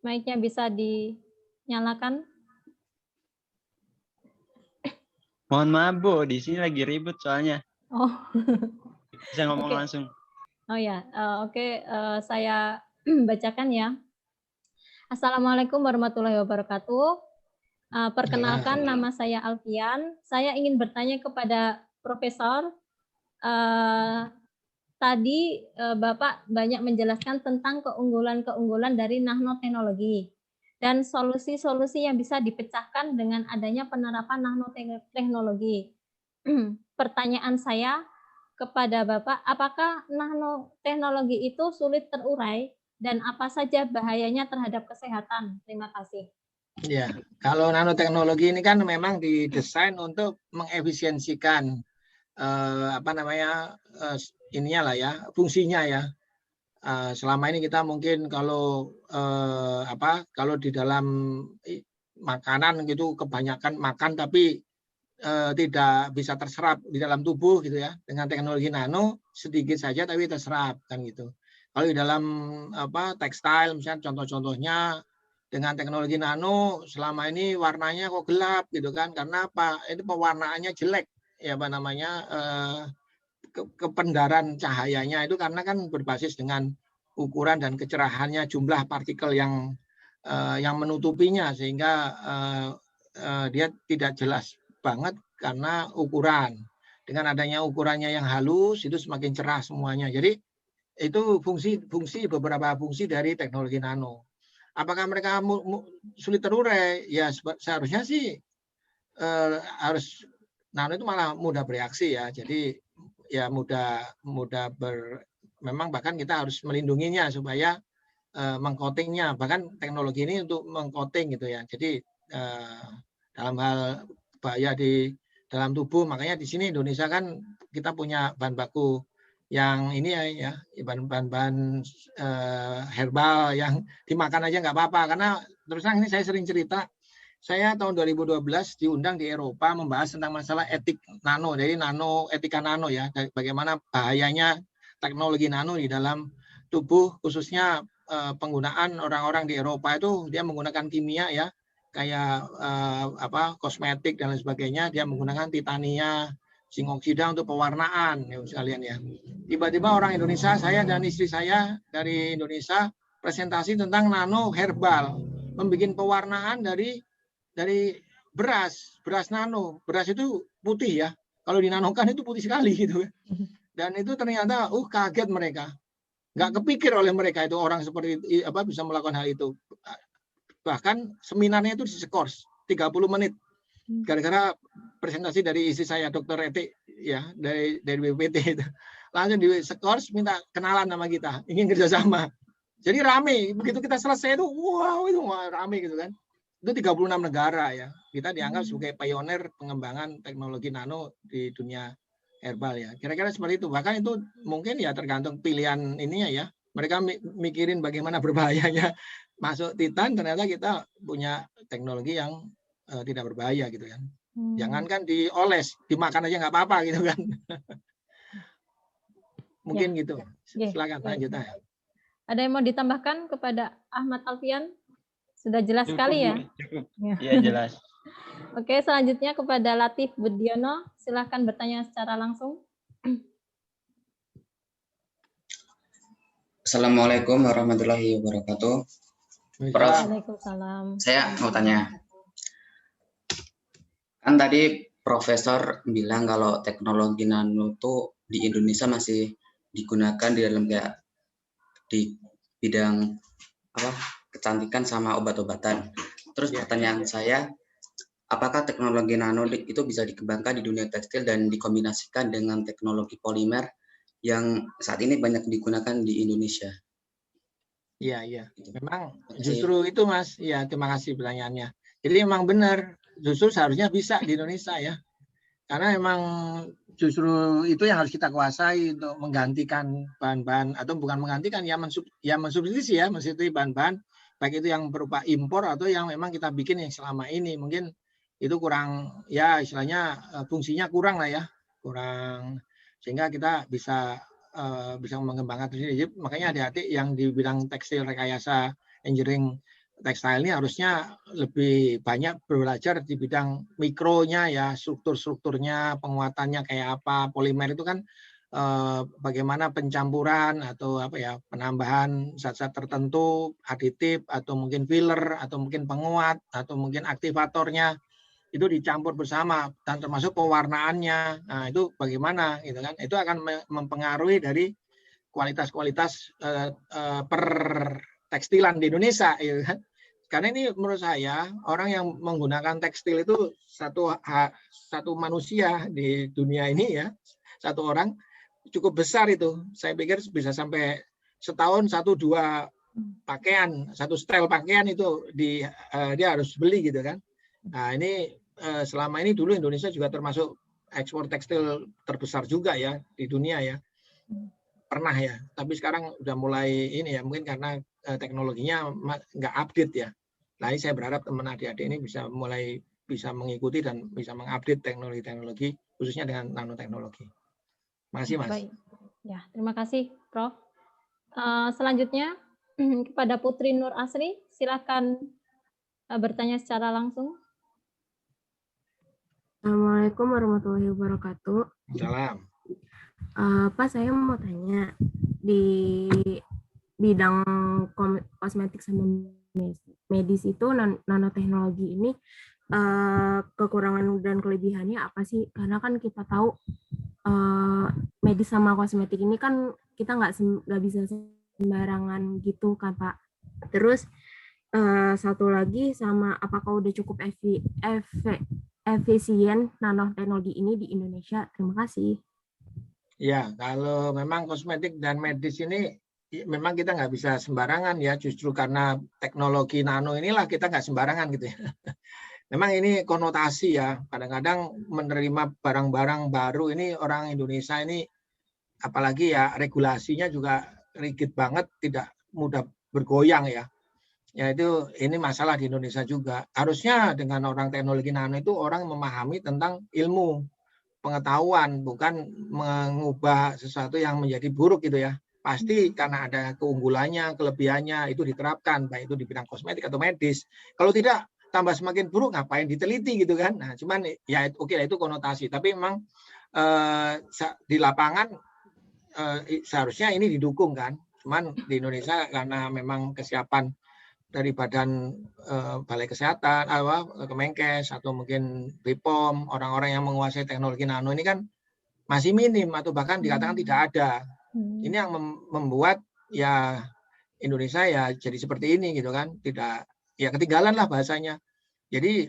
Mic-nya bisa dinyalakan. Mohon maaf Bu, di sini lagi ribut soalnya. Oh. Bisa ngomong langsung. Oh ya, oke. Saya bacakan ya. Assalamualaikum warahmatullahi wabarakatuh. Perkenalkan, nama saya Alfian. Saya ingin bertanya kepada Profesor. Tadi Bapak banyak menjelaskan tentang keunggulan-keunggulan dari nanoteknologi dan solusi-solusi yang bisa dipecahkan dengan adanya penerapan nanoteknologi. Pertanyaan saya kepada Bapak, apakah nanoteknologi itu sulit terurai dan apa saja bahayanya terhadap kesehatan? Terima kasih. Ya, kalau nanoteknologi ini kan memang didesain untuk mengefisiensikan fungsinya ya. Selama ini kita mungkin kalau di dalam makanan gitu kebanyakan makan tapi tidak bisa terserap di dalam tubuh gitu ya. Dengan teknologi nano sedikit saja tapi terserap kan gitu. Kalau di dalam tekstil misalnya contoh-contohnya dengan teknologi nano selama ini warnanya kok gelap gitu kan, karena apa? Itu pewarnaannya jelek ya kependaran cahayanya itu karena kan berbasis dengan ukuran dan kecerahannya jumlah partikel yang menutupinya sehingga dia tidak jelas banget karena ukuran. Dengan adanya ukurannya yang halus itu semakin cerah semuanya. Jadi itu beberapa fungsi dari teknologi nano. Apakah mereka sulit terurai? Ya seharusnya sih harus nano itu malah mudah bereaksi ya. Jadi ya memang bahkan kita harus melindunginya supaya mengcoatingnya. Bahkan teknologi ini untuk mengcoating gitu ya. Jadi dalam hal bahaya di dalam tubuh, makanya di sini Indonesia kan kita punya bahan baku yang ini ya bahan-bahan herbal yang dimakan aja nggak apa-apa. Karena terus terang ini saya sering cerita, saya tahun 2012 diundang di Eropa membahas tentang masalah etik nano, jadi etika nano ya, bagaimana bahayanya teknologi nano di dalam tubuh, khususnya penggunaan orang-orang di Eropa itu dia menggunakan kimia ya, kayak kosmetik dan lain sebagainya, dia menggunakan titania, zinc oksida untuk pewarnaan ya sekalian ya. Tiba-tiba orang Indonesia, saya dan istri saya dari Indonesia presentasi tentang nano herbal, membuat pewarnaan dari beras nano. Beras itu putih ya, kalau dinanokan itu putih sekali gitu. Dan itu ternyata kaget mereka, nggak kepikir oleh mereka itu orang seperti bisa melakukan hal itu. Bahkan seminarnya itu diskors 30 menit gara-gara presentasi dari istri saya, Dr. Eti ya, dari BPT itu. Langsung diskors, minta kenalan sama kita, ingin kerjasama. Jadi rame, begitu kita selesai itu wow, itu rame gitu kan. Itu 36 negara ya. Kita dianggap sebagai pioner pengembangan teknologi nano di dunia herbal ya. Kira-kira seperti itu. Bahkan itu mungkin ya tergantung pilihan ininya ya. Mereka mikirin bagaimana berbahayanya masuk titan, ternyata kita punya teknologi yang tidak berbahaya gitu kan. Jangankan dioles, dimakan aja nggak apa-apa gitu kan. Mungkin gitu. Silakan lanjut. Ada yang mau ditambahkan kepada Ahmad Alfian? Sudah jelas sekali ya? Iya, jelas. Oke, selanjutnya kepada Latif Budiono, silahkan bertanya secara langsung. Assalamualaikum warahmatullahi wabarakatuh. Waalaikumsalam. Saya mau tanya, kan tadi Profesor bilang kalau teknologi nano itu di Indonesia masih digunakan di dalam kayak di bidang kecantikan sama obat-obatan. Terus pertanyaan saya, apakah teknologi nano itu bisa dikembangkan di dunia tekstil dan dikombinasikan dengan teknologi polimer yang saat ini banyak digunakan di Indonesia? Iya. Memang justru itu Mas. Ya, terima kasih pertanyaannya. Jadi memang benar, justru seharusnya bisa di Indonesia ya. Karena memang justru itu yang harus kita kuasai untuk menggantikan bahan-bahan, atau bukan menggantikan ya, mensubstitusi ya, mensubstitusi bahan-bahan baik itu yang berupa impor atau yang memang kita bikin yang selama ini mungkin itu kurang ya, istilahnya fungsinya kurang lah ya, kurang, sehingga kita bisa mengembangkan sendiri. Jadi makanya hati-hati yang di bidang tekstil rekayasa engineering tekstil ini harusnya lebih banyak belajar di bidang mikronya ya, strukturnya, penguatannya kayak apa, polimer itu kan bagaimana pencampuran atau penambahan zat-zat tertentu, aditif atau mungkin filler atau mungkin penguat atau mungkin aktivatornya itu dicampur bersama, dan termasuk pewarnaannya. Nah, itu bagaimana gitu kan? Itu akan mempengaruhi dari kualitas per tekstilan di Indonesia, gitu kan? Karena ini menurut saya orang yang menggunakan tekstil itu satu manusia di dunia ini ya, satu orang cukup besar itu. Saya pikir bisa sampai setahun 1-2 pakaian, satu style pakaian itu dia harus beli gitu kan. Nah ini selama ini dulu Indonesia juga termasuk ekspor tekstil terbesar juga ya di dunia ya. Pernah ya, tapi sekarang udah mulai ini ya, mungkin karena teknologinya nggak update ya. Nah ini saya berharap teman adik-adik ini bisa mengikuti dan bisa mengupdate teknologi khususnya dengan nanoteknologi. Makasih Mas. Baik. Ya, terima kasih Prof. Selanjutnya kepada Putri Nur Asri, silakan bertanya secara langsung. Assalamualaikum warahmatullahi wabarakatuh. Salam. Pak, saya mau tanya, di bidang kosmetik sama medis itu nanoteknologi ini kekurangan dan kelebihannya apa sih? Karena kan kita tahu medis sama kosmetik ini kan kita nggak bisa sembarangan gitu kan Pak. Terus satu lagi sama apakah udah cukup efisien nanoteknologi ini di Indonesia? Terima kasih. Ya, kalau memang kosmetik dan medis ini memang kita nggak bisa sembarangan ya, justru karena teknologi nano inilah kita nggak sembarangan gitu ya. Memang ini konotasi ya, kadang-kadang menerima barang-barang baru ini orang Indonesia ini, apalagi ya regulasinya juga rigid banget, tidak mudah bergoyang ya. Ya itu ini masalah di Indonesia juga. Harusnya dengan orang teknologi nano itu orang memahami tentang ilmu pengetahuan, bukan mengubah sesuatu yang menjadi buruk gitu ya. Pasti karena ada keunggulannya, kelebihannya itu diterapkan, baik itu di bidang kosmetik atau medis. Kalau tidak tambah semakin buruk, ngapain diteliti gitu kan? Nah, cuman ya oke itu konotasi. Tapi memang di lapangan seharusnya ini didukung kan. Cuman di Indonesia karena memang kesiapan dari Badan Balai Kesehatan, Kemenkes atau mungkin BPOM, orang-orang yang menguasai teknologi nano ini kan masih minim atau bahkan dikatakan tidak ada. Ini yang membuat ya Indonesia ya jadi seperti ini gitu kan, tidak ya ketinggalan lah bahasanya. Jadi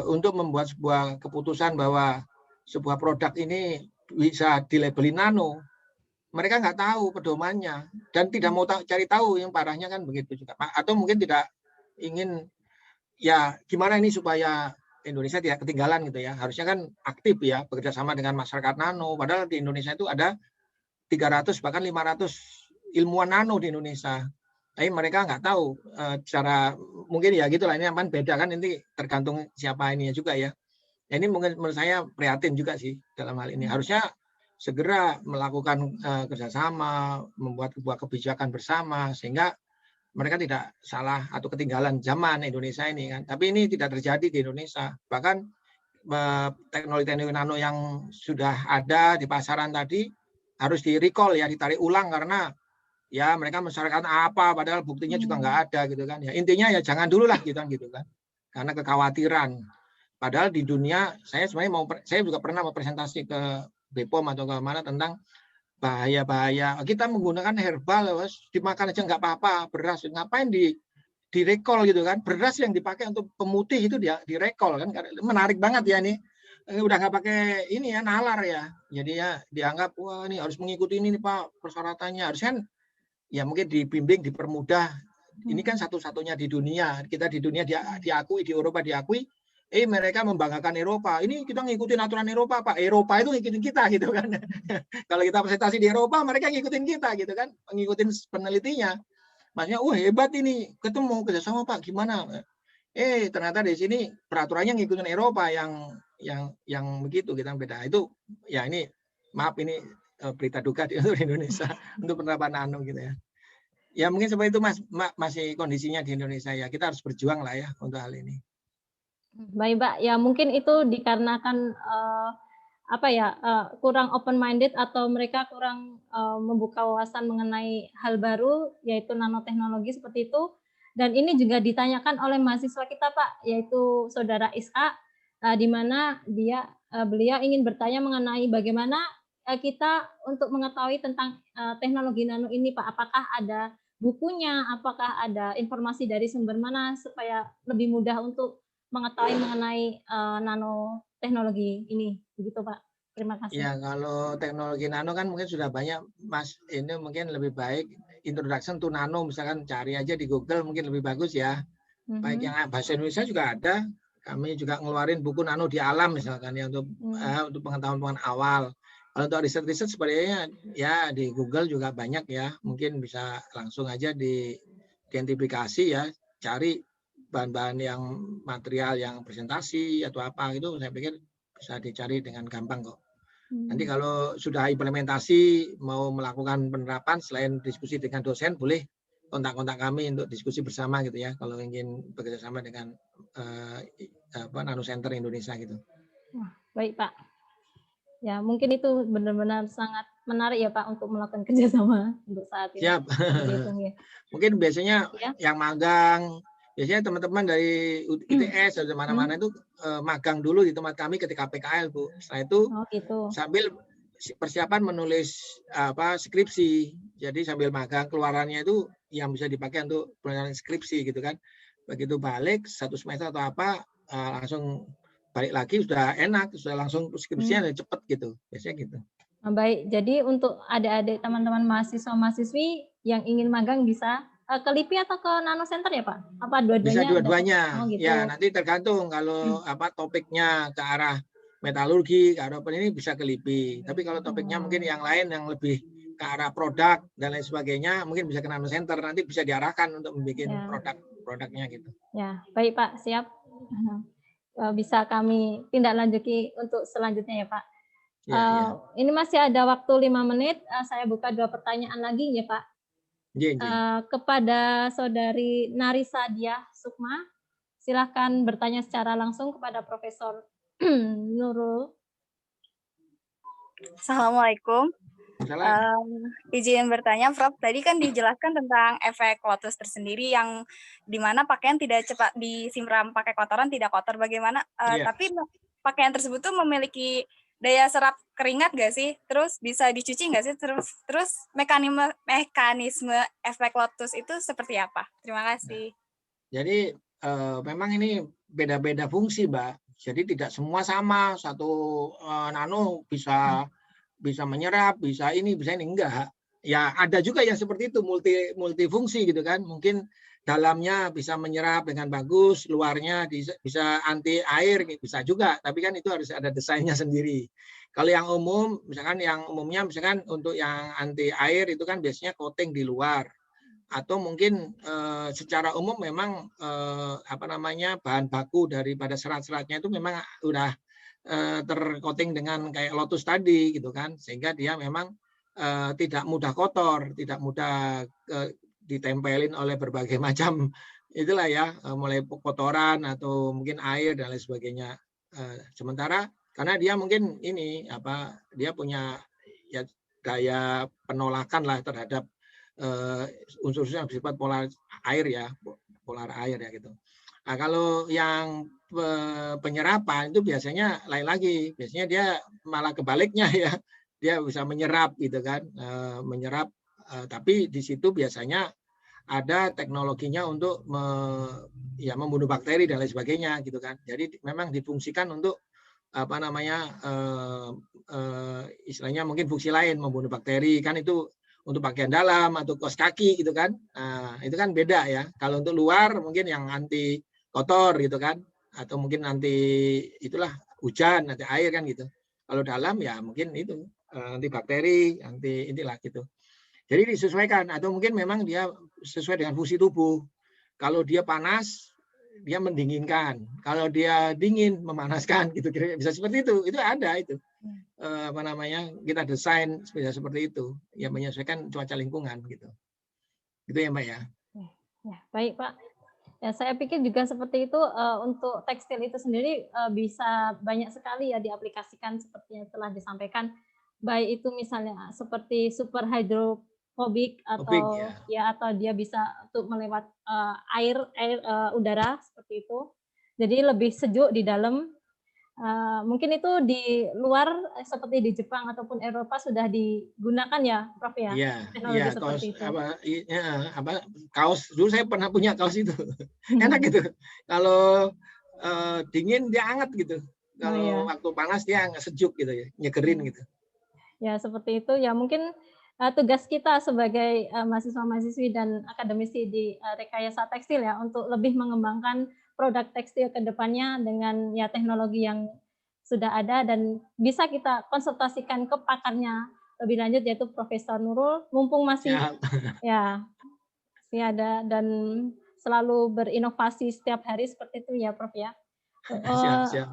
untuk membuat sebuah keputusan bahwa sebuah produk ini bisa dilabeli nano, mereka nggak tahu pedomannya dan tidak mau cari tahu, yang parahnya kan begitu juga. Atau mungkin tidak ingin ya gimana ini supaya Indonesia tidak ketinggalan gitu ya. Harusnya kan aktif ya bekerja sama dengan masyarakat nano. Padahal di Indonesia itu ada 300 bahkan 500 ilmuwan nano di Indonesia. Tapi mereka nggak tahu cara, mungkin ya gitulah, ini aman beda kan, ini tergantung siapa ini juga ya. Ini mungkin menurut saya prihatin juga sih dalam hal ini. Harusnya segera melakukan kerjasama, membuat sebuah kebijakan bersama sehingga mereka tidak salah atau ketinggalan zaman Indonesia ini kan. Tapi ini tidak terjadi di Indonesia. Bahkan teknologi nano yang sudah ada di pasaran tadi harus di-recall ya, ditarik ulang karena ya mereka mensyaratkan apa padahal buktinya juga nggak ada gitu kan. Ya intinya ya jangan dulu lah gitu kan. Karena kekhawatiran. Padahal di dunia saya sebenarnya saya juga pernah presentasi ke BPOM atau ke mana tentang bahaya-bahaya. Kita menggunakan herbal, dimakan aja nggak apa-apa, beras ngapain di-recall gitu kan. Beras yang dipakai untuk pemutih itu dia di-recall kan. Menarik banget ya nih. Udah nggak pakai ini ya, nalar ya. Jadi ya dianggap wah ini harus mengikuti ini nih Pak persyaratannya. Harusnya kan ya mungkin dibimbing, dipermudah. Ini kan satu-satunya di dunia. Kita di dunia diakui, di Eropa diakui. Mereka membanggakan Eropa. Ini kita ngikutin aturan Eropa, Pak. Eropa itu ngikutin kita gitu kan. Kalau kita presentasi di Eropa, mereka ngikutin kita gitu kan, ngikutin penelitinya. Maksudnya, hebat ini, ketemu kerjasama Pak, gimana? Ternyata di sini peraturannya ngikutin Eropa yang begitu, kita beda. Itu ya ini maaf ini berita duka di Indonesia untuk penerapan nano gitu ya. Ya mungkin seperti itu masih kondisinya di Indonesia ya. Kita harus berjuang lah ya untuk hal ini. Baik, Pak. Ya mungkin itu dikarenakan kurang open minded atau mereka kurang membuka wawasan mengenai hal baru yaitu nanoteknologi seperti itu. Dan ini juga ditanyakan oleh mahasiswa kita, Pak, yaitu Saudara Ishak, di mana beliau ingin bertanya mengenai bagaimana kita untuk mengetahui tentang teknologi nano ini, Pak. Apakah ada bukunya, apakah ada informasi dari sumber mana supaya lebih mudah untuk mengetahui mengenai nanoteknologi ini, begitu Pak. Terima kasih. Ya, kalau teknologi nano kan mungkin sudah banyak, Mas. Ini mungkin lebih baik introduction to nano, misalkan cari aja di Google mungkin lebih bagus ya. Baik yang bahasa Indonesia juga ada. Kami juga ngeluarin buku nano di alam misalkan ya untuk pengetahuan awal. Kalau untuk riset-riset sebenarnya ya di Google juga banyak ya. Mungkin bisa langsung aja diidentifikasi ya, cari bahan-bahan yang material yang presentasi atau apa itu saya pikir bisa dicari dengan gampang kok. Nanti kalau sudah implementasi mau melakukan penerapan selain diskusi dengan dosen boleh kontak-kontak kami untuk diskusi bersama gitu ya kalau ingin bekerja sama dengan Nano Center Indonesia gitu. Wah, baik Pak. Ya mungkin itu benar-benar sangat menarik ya Pak untuk melakukan kerjasama untuk saat ini. Siap. Mungkin biasanya yang magang biasanya teman-teman dari ITS atau mana-mana itu magang dulu di tempat kami ketika PKL, Bu. Setelah itu sambil persiapan menulis skripsi. Jadi sambil magang keluarannya itu yang bisa dipakai untuk penyelesaian skripsi gitu kan. Begitu balik 1 semester atau apa langsung balik lagi sudah enak, sudah langsung skripsinya udah cepet gitu. Biasanya gitu. Baik, jadi untuk adik-adik teman-teman mahasiswa-mahasiswi yang ingin magang bisa ke LIPI atau ke Nano Center ya Pak? Apa dua-duanya? Bisa dua-duanya. Oh, gitu. Ya, nanti tergantung kalau topiknya ke arah metalurgi, ke arah apa ini bisa ke LIPI. Tapi kalau topiknya mungkin yang lain yang lebih ke arah produk dan lain sebagainya, mungkin bisa ke Nano Center. Nanti bisa diarahkan untuk membuat produknya gitu. Ya, baik Pak, siap. Bisa kami tindak lanjuti untuk selanjutnya ya Pak. Ini masih ada waktu 5 menit. Saya buka 2 pertanyaan lagi ya Pak. Kepada Saudari Narisa Diah Sukma, silahkan bertanya secara langsung kepada Profesor Nurul. Assalamualaikum. Izin bertanya, Prof. Tadi kan dijelaskan tentang efek lotus tersendiri yang dimana pakaian tidak cepat disiram pakai kotoran, tidak kotor. Bagaimana? Tapi pakaian tersebut tuh memiliki daya serap keringat nggak sih? Terus bisa dicuci nggak sih? Terus mekanisme efek lotus itu seperti apa? Terima kasih. Jadi memang ini beda-beda fungsi, Mbak. Jadi tidak semua sama. Satu nano bisa menyerap, bisa ini enggak. Ya ada juga yang seperti itu multifungsi gitu kan. Mungkin dalamnya bisa menyerap dengan bagus, luarnya bisa anti air bisa juga, tapi kan itu harus ada desainnya sendiri. Kalau yang umum, umumnya untuk yang anti air itu kan biasanya coating di luar, atau mungkin secara umum memang bahan baku daripada serat-seratnya itu memang udah tercoating dengan kayak lotus tadi gitu kan, sehingga dia memang tidak mudah kotor, tidak mudah ditempelin oleh berbagai macam itulah ya, mulai kotoran atau mungkin air dan lain sebagainya. Sementara karena dia mungkin dia punya ya daya penolakan lah terhadap unsur-unsur yang bersifat polar air ya gitu. Nah, kalau yang penyerapan itu biasanya lain lagi, biasanya dia malah kebaliknya ya, dia bisa menyerap gitu kan, menyerap. Tapi di situ biasanya ada teknologinya untuk membunuh bakteri dan lain sebagainya gitu kan. Jadi memang difungsikan untuk istilahnya mungkin fungsi lain, membunuh bakteri kan, itu untuk pakaian dalam atau kaos kaki gitu kan. Nah, itu kan beda ya. Kalau untuk luar mungkin yang anti kotor gitu kan, atau mungkin anti itulah hujan, anti air kan gitu. Kalau dalam ya mungkin itu anti bakteri, anti inilah gitu. Jadi disesuaikan, atau mungkin memang dia sesuai dengan fungsi tubuh. Kalau dia panas, dia mendinginkan. Kalau dia dingin, memanaskan gitu. Kira-kira bisa seperti itu. Itu ada itu. Kita desain bisa seperti itu. Ya menyesuaikan cuaca lingkungan gitu. Gitu ya Mbak ya. Ya, baik Pak. Ya, saya pikir juga seperti itu. Untuk tekstil itu sendiri bisa banyak sekali ya diaplikasikan seperti yang telah disampaikan. Baik itu misalnya seperti super hidrofobik atau atau dia bisa untuk melewat air udara seperti itu. Jadi lebih sejuk di dalam. Mungkin itu di luar seperti di Jepang ataupun Eropa sudah digunakan ya, Prof ya. Iya, kaos dulu saya pernah punya kaos itu. Enak gitu. Kalau dingin dia hangat gitu. Kalau waktu panas dia sejuk gitu ya, nyegerin gitu. Ya, seperti itu. Ya, mungkin tugas kita sebagai mahasiswa-mahasiswi dan akademisi di Rekayasa Tekstil ya, untuk lebih mengembangkan produk tekstil ke depannya dengan ya teknologi yang sudah ada, dan bisa kita konsultasikan ke pakarnya lebih lanjut, yaitu Profesor Nurul, mumpung masih masih ada dan selalu berinovasi setiap hari seperti itu ya, Prof ya. Siap.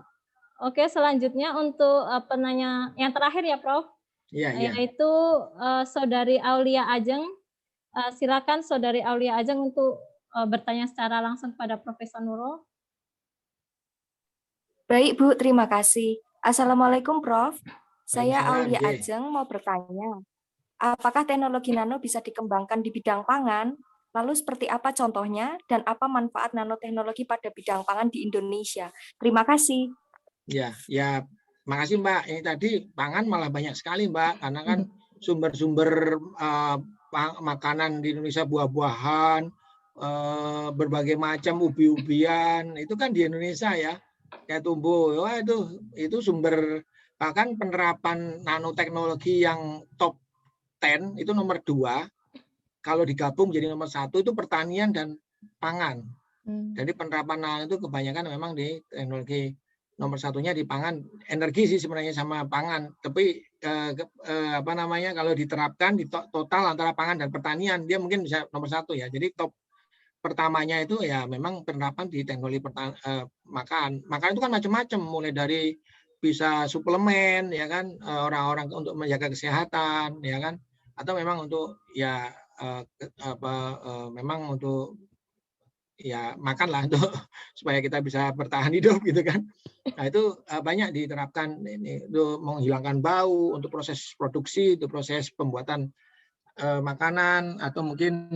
Oke, selanjutnya untuk penanya yang terakhir ya, Prof. Yaitu Saudari Aulia Ajeng. Silakan Saudari Aulia Ajeng untuk bertanya secara langsung kepada Profesor Nurul. Baik Bu, terima kasih. Assalamualaikum Prof. Saya Aulia Ajeng mau bertanya, apakah teknologi nano bisa dikembangkan di bidang pangan? Lalu seperti apa contohnya dan apa manfaat nanoteknologi pada bidang pangan di Indonesia? Terima kasih. Ya. Makasih Mbak. Ini tadi pangan malah banyak sekali Mbak, karena kan sumber-sumber makanan di Indonesia, buah-buahan, berbagai macam ubi-ubian, itu kan di Indonesia ya, kayak tumbuh. Wah, itu sumber, bahkan penerapan nanoteknologi yang top 10 itu nomor 2. Kalau digabung jadi nomor 1 itu pertanian dan pangan. Jadi penerapan nano itu kebanyakan memang di teknologi. Nomor 1-nya di pangan, energi sih sebenarnya sama pangan. Tapi kalau diterapkan di total antara pangan dan pertanian, dia mungkin bisa nomor 1 ya. Jadi top pertamanya itu ya memang penerapan di teknologi makan. Makan itu kan macam-macam, mulai dari bisa suplemen ya kan, orang-orang untuk menjaga kesehatan ya kan, atau memang untuk ya memang untuk ya makanlah untuk supaya kita bisa bertahan hidup gitu kan. Nah itu banyak diterapkan, ini untuk menghilangkan bau, untuk proses produksi, untuk proses pembuatan makanan atau mungkin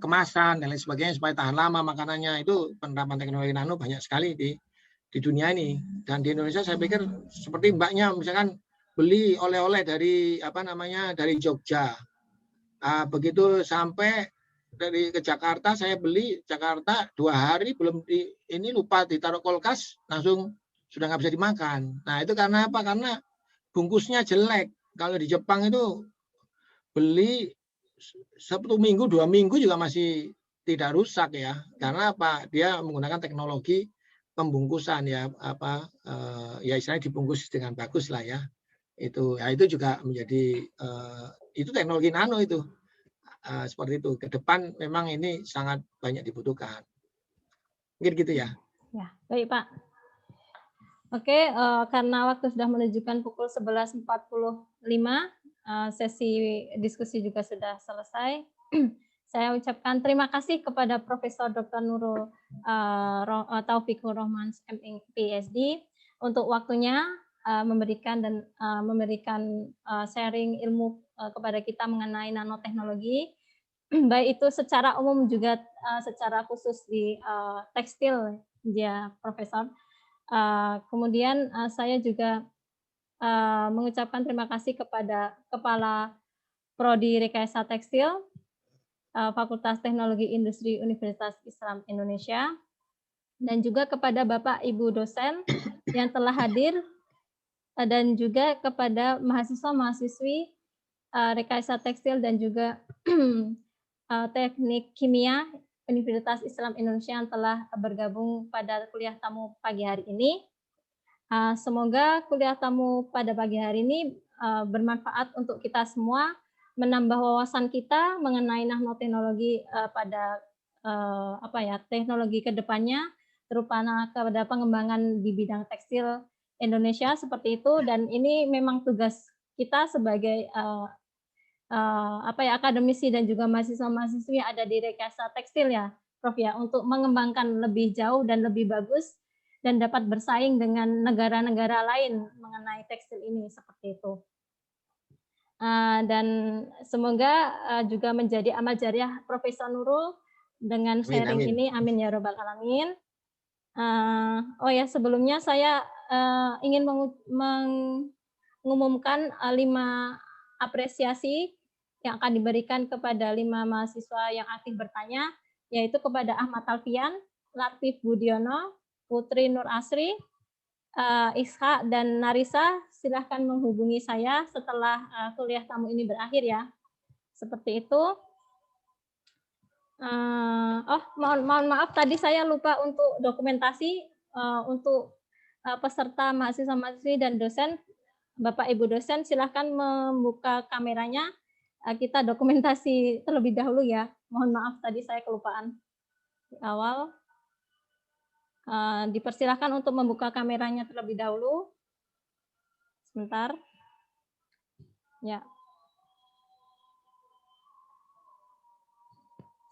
kemasan dan lain sebagainya supaya tahan lama makanannya. Itu penerapan teknologi nano banyak sekali di dunia ini. Dan di Indonesia saya pikir seperti mbaknya misalkan beli oleh-oleh dari dari Jogja. Begitu sampai dari ke Jakarta, saya beli Jakarta 2 hari belum ini lupa ditaruh kulkas, langsung sudah nggak bisa dimakan. Nah itu karena apa? Karena bungkusnya jelek. Kalau di Jepang itu beli 1 minggu, 2 minggu juga masih tidak rusak ya. Karena apa? Dia menggunakan teknologi pembungkusan ya, ya istilahnya dibungkus dengan bagus lah ya. Itu juga menjadi itu teknologi nano itu. Seperti itu. Ke depan memang ini sangat banyak dibutuhkan. Mungkin gitu ya. Ya, baik Pak. Oke, karena waktu sudah menunjukkan pukul 11.45, sesi diskusi juga sudah selesai. Saya ucapkan terima kasih kepada Profesor Dr. Nurul Taufikur Rohman, PhD, untuk waktunya memberikan sharing ilmu kepada kita mengenai nanoteknologi, baik itu secara umum juga secara khusus di tekstil, ya Profesor. Kemudian saya juga mengucapkan terima kasih kepada Kepala Prodi Rekayasa Tekstil, Fakultas Teknologi Industri Universitas Islam Indonesia, dan juga kepada Bapak Ibu dosen yang telah hadir, dan juga kepada mahasiswa-mahasiswi Rekayasa Tekstil dan juga Teknik Kimia Universitas Islam Indonesia yang telah bergabung pada kuliah tamu pagi hari ini. Semoga kuliah tamu pada pagi hari ini bermanfaat untuk kita semua, menambah wawasan kita mengenai nanoteknologi pada teknologi kedepannya, terutama kepada pengembangan di bidang tekstil Indonesia seperti itu. Dan ini memang tugas kita sebagai akademisi dan juga mahasiswa-mahasiswi yang ada di Rekayasa Tekstil ya, Prof ya, untuk mengembangkan lebih jauh dan lebih bagus dan dapat bersaing dengan negara-negara lain mengenai tekstil ini seperti itu. Dan semoga juga menjadi amal jariah Profesor Nurul dengan sharing ini. Amin ya robbal alamin. Oh ya, sebelumnya saya ingin mengumumkan 5 apresiasi yang akan diberikan kepada 5 mahasiswa yang aktif bertanya, yaitu kepada Ahmad Alfian, Latif Budiono, Putri Nur Asri, Ishak, dan Narisa. Silahkan menghubungi saya setelah kuliah tamu ini berakhir ya. Seperti itu. Mohon maaf tadi saya lupa untuk dokumentasi untuk peserta mahasiswa-mahasiswi dan dosen. Bapak Ibu dosen silahkan membuka kameranya. Kita dokumentasi terlebih dahulu ya. Mohon maaf tadi saya kelupaan di awal. Dipersilahkan untuk membuka kameranya terlebih dahulu. Sebentar. Ya.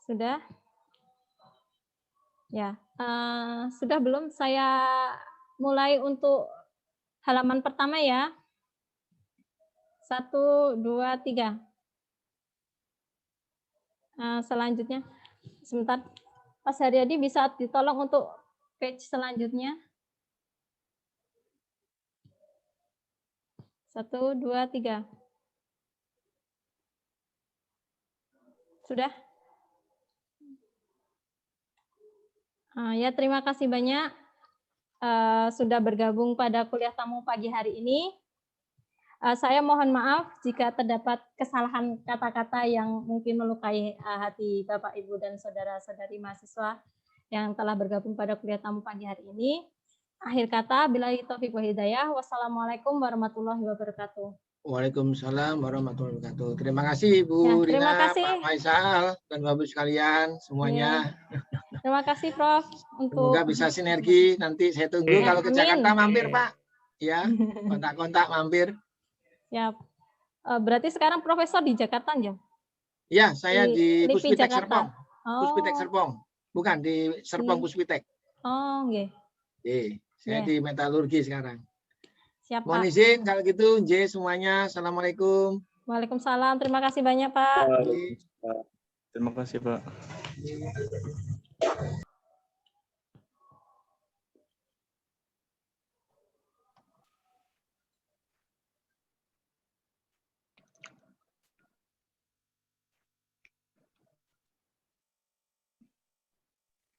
Sudah? Ya. Sudah belum? Saya mulai untuk halaman pertama ya. 1, 2, 3. Selanjutnya, sebentar, Pak Haryadi bisa ditolong untuk page selanjutnya. 1, 2, 3. Sudah? Ya, terima kasih banyak sudah bergabung pada kuliah tamu pagi hari ini. Saya mohon maaf jika terdapat kesalahan kata-kata yang mungkin melukai hati Bapak, Ibu, dan saudara-saudari mahasiswa yang telah bergabung pada kuliah tamu pagi hari ini. Akhir kata, billahi taufiq wal hidayah. Wassalamualaikum warahmatullahi wabarakatuh. Waalaikumsalam warahmatullahi wabarakatuh. Terima kasih Bu terima Rina, kasih. Pak Faisal, dan Bapak sekalian semuanya. Terima kasih Prof. Semoga bisa sinergi. Nanti saya tunggu kalau ke Jakarta mampir Pak. Ya, kontak-kontak mampir. Siap. Berarti sekarang Profesor di Jakarta aja? Ya, saya di Puspitek Jakarta. Serpong. Puspitek Serpong. Bukan di Serpong Puspitek. Oh, nggih. Saya di metalurgi sekarang. Siap, Mohon Pak. izin kalau gitu, semuanya. Assalamualaikum. Waalaikumsalam. Terima kasih banyak, Pak. Terima kasih, Pak.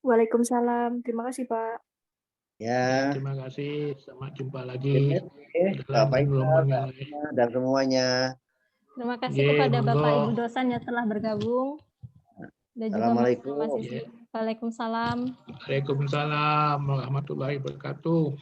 Waalaikumsalam. Terima kasih, Pak. Ya. Terima kasih. Sampai jumpa lagi. Bapak Ibu dan semuanya. Terima kasih kepada Bapak Ibu dosen yang telah bergabung. Dan juga Assalamualaikum. Waalaikumsalam. Waalaikumsalam warahmatullahi wabarakatuh.